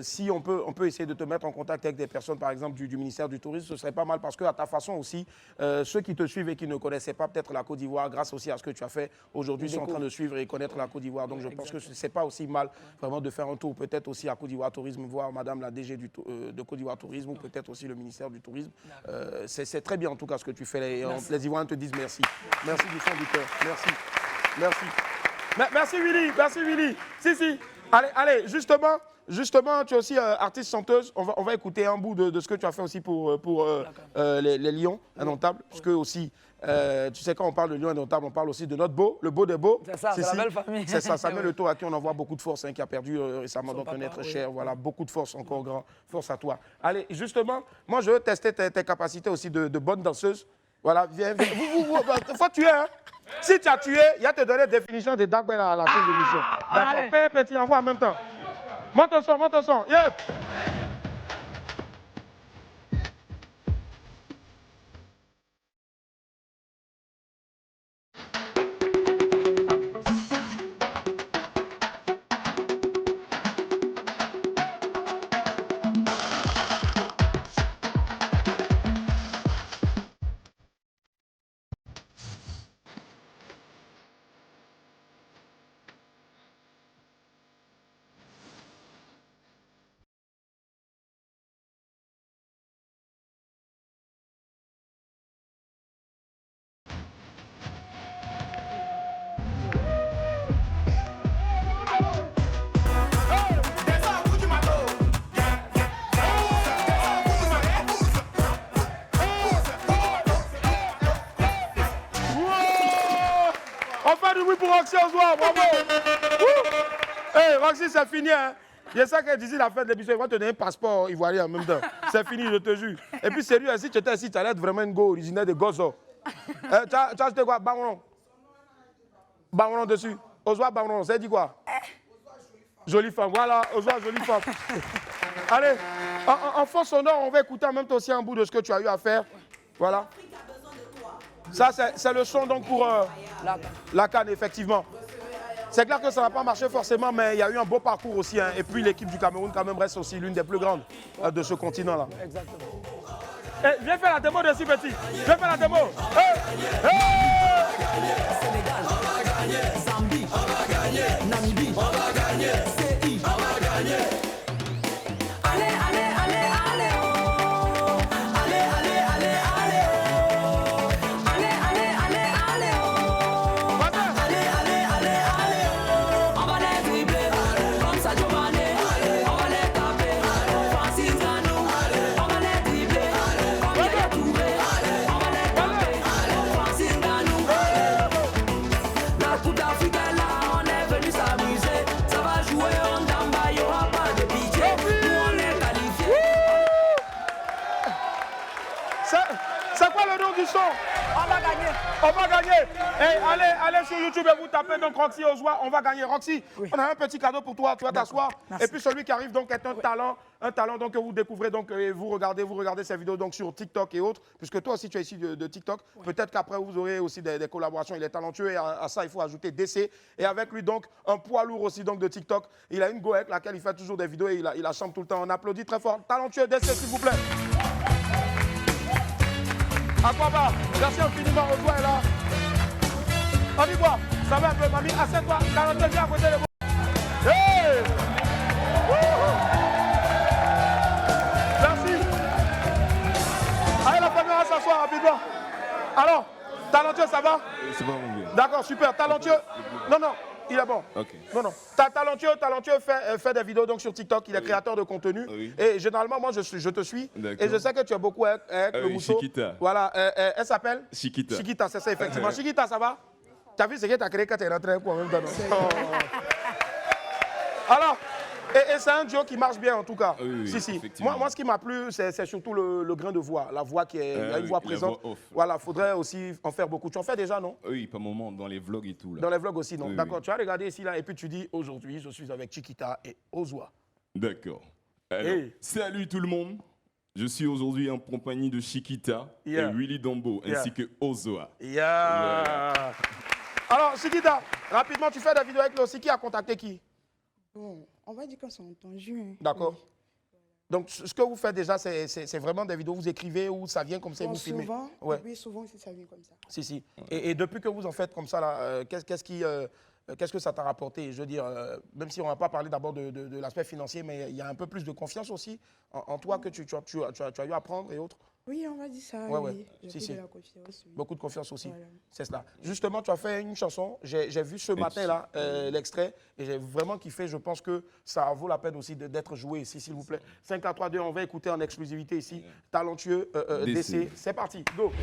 si on peut essayer de te mettre en contact avec des personnes, par exemple, du ministère du Tourisme, ce serait pas mal parce qu'à ta façon aussi, ceux qui te suivent et qui ne connaissaient pas peut-être la Côte d'Ivoire, grâce aussi à ce que tu as fait aujourd'hui, sont en train de suivre et connaître la Côte d'Ivoire. Donc, je pense que c'est pas aussi mal vraiment de faire un tour, peut-être aussi à Côte d'Ivoire Tourisme, voir Madame la DG de Côte d'Ivoire Tourisme ou peut-être aussi le ministère du Tourisme. C'est très bien en tout cas ce que tu fais. Les Ivoiriens te disent merci. Merci du fond du cœur. Merci. Merci Willy. Si. Allez, justement, tu es aussi artiste chanteuse. On va écouter un bout de ce que tu as fait aussi pour les Lions Indomptables. Parce que aussi, tu sais, quand on parle de Lions Indomptables, on parle aussi de notre beau, le beau des beaux. C'est ça, c'est la belle famille. C'est ça, Samuel Eto'o, à qui on envoie beaucoup de force, qui a perdu récemment donc un être cher. Voilà, beaucoup de force, encore grand. Force à toi. Allez, justement, moi, je veux tester tes capacités aussi de bonne danseuse. Voilà, viens. Faut tuer, hein. Si tu as tué, il y a te donner la définition des Dark à la fin de l'émission. D'accord, fais un petit envoi en même temps. Monte ton son. Yep. Pour Roxy Ozoir, bravo. Hey, Roxy, c'est fini. Hein? Il y a ça qu'elle disait la fin de l'émission, il va te donner un passeport ivoirien en même temps. C'est fini, je te jure. Et puis sérieux, si tu étais ici, tu allais être vraiment une go originaire de Gozo. Tu as acheté quoi? Baron dessus. Ozoir Baron, ça dit quoi? Jolie femme, voilà, Ozoir, jolie femme. Allez, en fond sonore, on va écouter en même temps aussi un bout de ce que tu as eu à faire. Voilà. Ça, c'est le son donc pour la CAN, effectivement. C'est clair que ça n'a pas marché forcément, mais il y a eu un beau parcours aussi. Hein. Et puis l'équipe du Cameroun, quand même, reste aussi l'une des plus grandes de ce continent-là. Exactement. Hey, viens faire la démo de si petit. Viens faire la démo. Hey! Sénégal, on va gagner. Zambie, on va gagner. Namibie, on va gagner. CI, on va gagner. Allez, oh. Allez, oh. Allez, oh. Allez, oh. On va les dribbler, comme Sadio Mané. On va les taper, Francis Ngannou. On va les dribbler, comme Yaya Touré. On va les taper. On va gagner. On va gagner. Hey, allez sur YouTube et vous tapez donc Roxy Ozwa, on va gagner. Roxy, on a un petit cadeau pour toi, tu vas t'asseoir. Et puis celui qui arrive donc est un talent donc que vous découvrez donc et vous regardez ces vidéos donc sur TikTok et autres, puisque toi aussi tu es ici de TikTok. Peut-être qu'après vous aurez aussi des collaborations. Il est talentueux et à ça il faut ajouter DC. Et avec lui donc un poids lourd aussi donc de TikTok. Il a une go avec laquelle il fait toujours des vidéos et il la chante tout le temps. On applaudit très fort. Talentueux DC s'il vous plaît. Aquaba, merci infiniment, Ozwa est là. On y voit, ça va un peu, mamie, assieds-toi, talentueux, viens à côté de moi. Hey! Merci. Allez, la première à s'asseoir rapidement. Alors, talentueux, ça va? C'est pas mon bien. D'accord, super. Talentueux. Non, il est bon. Ok. Non. Talentueux fait des vidéos donc sur TikTok. Il est créateur de contenu. Oui. Et généralement, moi, je te suis. Et je sais que tu es beaucoup avec le Mousso. Chiquita. Voilà. Elle s'appelle Chiquita. Chiquita, c'est ça, effectivement. Chiquita, ça va? Tu as vu ce que tu as créé quand tu es rentré en même temps? Alors, et c'est un duo qui marche bien en tout cas. Oui, si. Moi, ce qui m'a plu, c'est surtout le grain de voix. La voix qui est, il y a une voix présente. Voilà, il faudrait aussi en faire beaucoup. Tu en fais déjà, non? Oui, par moment, dans les vlogs et tout. Là. Dans les vlogs aussi, non? Oui, D'accord, tu as regardé ici, là, et puis tu dis, aujourd'hui, je suis avec Chiquita et Ozwa. D'accord. Alors, salut tout le monde. Je suis aujourd'hui en compagnie de Chiquita et Willy Dombo, ainsi que Ozwa. Alors, Chiquita, rapidement, tu fais des vidéos avec lui aussi. Qui a contacté qui? Bon, on va dire qu'on s'est entendu. D'accord. Donc, ce que vous faites déjà, c'est vraiment des vidéos, vous écrivez ou ça vient comme ça et vous filmez? Souvent, oui, souvent, ça vient comme ça. Si. Et depuis que vous en faites comme ça, là, qu'est-ce que ça t'a rapporté? Je veux dire, même si on n'a pas parlé d'abord de l'aspect financier, mais il y a un peu plus de confiance aussi en toi que tu as eu à prendre et autres? Oui, on va dire ça. Oui. J'ai de la confiance. Oui. Beaucoup de confiance aussi. Voilà. C'est cela. Justement, tu as fait une chanson. J'ai vu ce matin-là l'extrait et j'ai vraiment kiffé. Je pense que ça vaut la peine aussi d'être joué ici, s'il vous plaît. 5, 4, 3, 2, on va écouter en exclusivité ici. Talentueux DC. C'est parti. Go.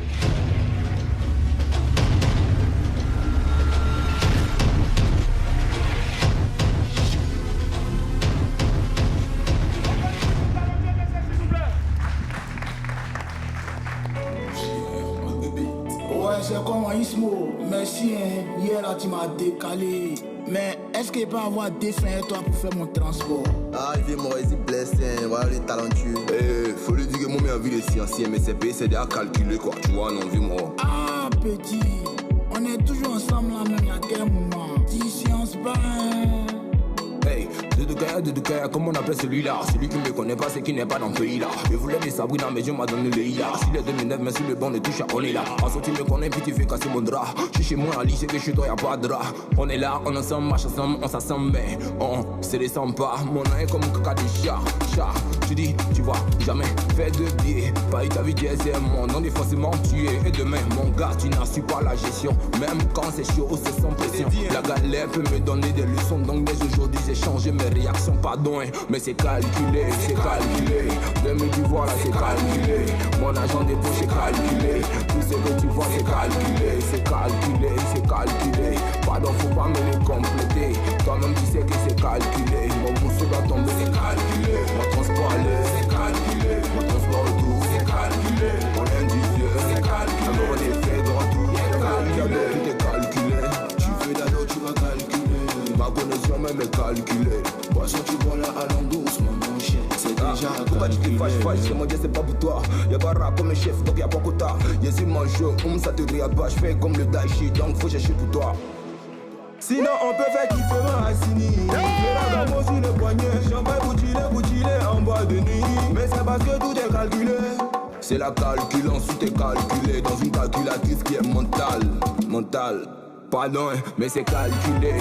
Ouais, c'est comme Ismo. Merci, hein. Hier, là, tu m'as décalé. Mais est-ce qu'il peut avoir des fins toi pour faire mon transport? Ah, il vient moi ici blessé, voilà les talentueux. Faut lui dire que moi, j'ai envie de sciencer, mais c'est déjà calculé, quoi. Tu vois, non, dis-moi. Ah, petit, on est toujours ensemble là, même il y a quel moment? Dis science pas, hein. Hey, de Kaya, comment on appelle celui-là? Celui qui ne me connaît pas, c'est qui n'est pas dans le pays là. Je voulais des sabris dans mes yeux, m'a donné les là. Si les 2009, mais si le bon ne touche à, on est là. En tu me connais, puis tu fais casser mon drap. Je suis chez moi, Ali, c'est que chez toi, y'a pas de drap. On est là, on ensemble, marche ensemble, on s'assemble, mais on se descend pas. Mon nom est comme caca de chat. Tu dis, tu vois, jamais fait de biais. Paris, ta vie, c'est mon nom est forcément tué. Et demain, mon gars, tu n'assures pas la gestion. Même quand c'est chaud, c'est sans pression. La galère peut me donner des leçons, donc dès aujourd'hui, j'ai changé mes réactions, pardon, hein, mais c'est calculé. Demain, tu vois là, c'est calculé. Mon agent dépôt, c'est calculé. Tout ce que tu vois, c'est calculé. Pardon, faut pas me le compléter. Toi-même, tu sais que c'est calculé. Mon bousseau doit tomber, c'est calculé. Mon transport aller, c'est calculé. Mon transport retour, c'est calculé. Mon individu, c'est calculé. On est fait de retour, c'est calculé. Tout est calculé. Tu fais d'ado, tu vas calculer. Ma connexion même est calculée. Poisson, tu vois là, allons doucement, mon chien. C'est déjà pourquoi tu te fâches, c'est mon Dieu, c'est pas pour toi. Y'a pas rap comme chef, donc y'a pas quota. Y'a si mon jeu, ça te regarde pas. J'fais comme le Daichi, donc faut chercher pour toi. Sinon on peut faire kiffer un Hassini. Le ragamuffin sur le poignet. Champagne boutillé en bois de nuit. Mais c'est parce que tout est calculé. C'est la calculance, tout est calculé. Dans une calculatrice qui est mentale. Pardon, mais c'est calculé.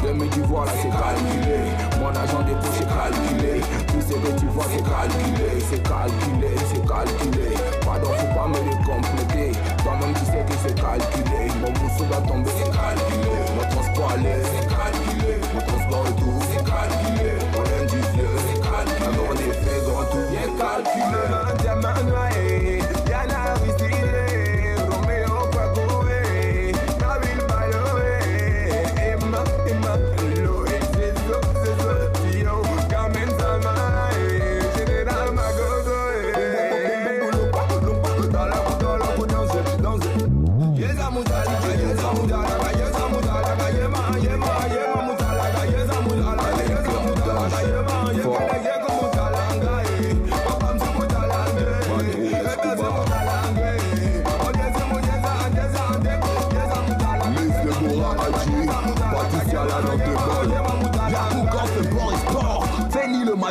Demain tu vois là c'est calculé. Mon agent dépôt c'est calculé. Tout ce que tu vois c'est calculé. Pardon, faut pas me le compléter. Toi-même tu sais que c'est calculé. Mon mousseau doit tomber, c'est calculé. Mon transport aller, c'est calculé. Mon transport retour, c'est calculé. Mon individu, c'est calculé. Alors on est fait de retour, c'est calculé. Diamant noyé, Yana Vistile, Roméo Pagoué.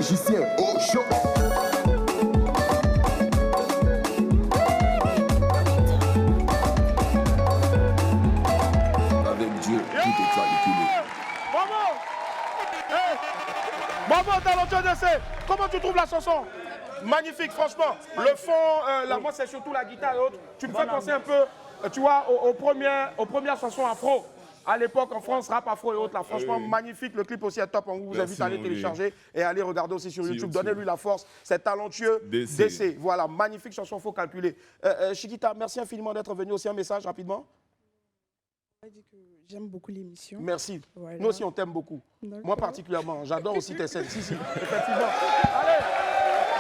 magicien, oh chaud. Avec Dieu, tout est calculé. Bravo! Hey. Bravo, talentueux DC. Comment tu trouves la chanson? Magnifique, franchement. Le fond, la voix, c'est surtout la guitare et autres. Tu me fais penser un peu, tu vois, aux premières chansons afro. À l'époque, en France, rap afro et autres, là, franchement, magnifique. Le clip aussi est top. On vous invite à aller télécharger et à aller regarder aussi sur YouTube. Donnez-lui la force. C'est talentueux. DC. Voilà, magnifique chanson, faut calculer. Chiquita, merci infiniment d'être venu. Aussi un message rapidement. J'aime beaucoup l'émission. Merci. Voilà. Nous aussi, on t'aime beaucoup. Moi particulièrement. J'adore aussi tes scènes. Si, effectivement. Allez,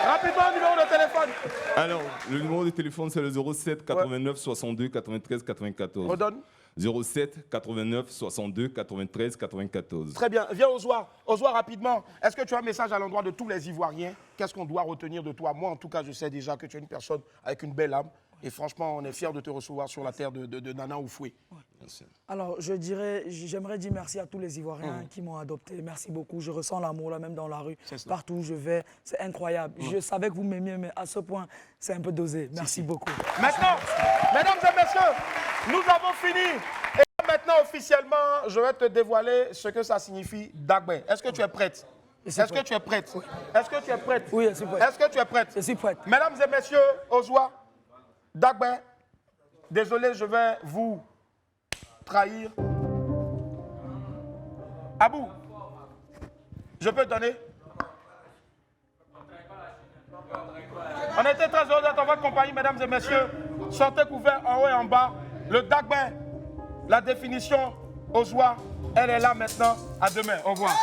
rapidement, numéro de téléphone. Alors, le numéro de téléphone, c'est le 07 89 62 93 94. Redonne. 07 89 62 93 94. Très bien. Viens Ozoir. Ozoir, rapidement. Est-ce que tu as un message à l'endroit de tous les Ivoiriens? Qu'est-ce qu'on doit retenir de toi? Moi, en tout cas, je sais déjà que tu es une personne avec une belle âme. Et franchement, on est fiers de te recevoir sur la terre de Nana Oufoué. Alors, j'aimerais dire merci à tous les Ivoiriens qui m'ont adopté. Merci beaucoup. Je ressens l'amour là, même dans la rue. Partout où je vais, c'est incroyable. Je savais que vous m'aimiez, mais à ce point, c'est un peu dosé. Merci beaucoup. Maintenant, mesdames et messieurs, nous avons fini. Et maintenant, officiellement, je vais te dévoiler ce que ça signifie Dagbe. Est-ce que tu es prête? Est-ce que tu es prête? Oui. Est-ce que tu es prête? Oui, je suis prête. Est-ce que tu es prête? Je suis prête. Mesdames et messieurs, Ozoir, Dagbe, désolé, je vais vous trahir. Abou, je peux te donner? On était très heureux d'être en votre compagnie, mesdames et messieurs. Sortez couverts en haut et en bas. Le Dagbe, la définition Ozoir, elle est là maintenant. À demain. Au revoir.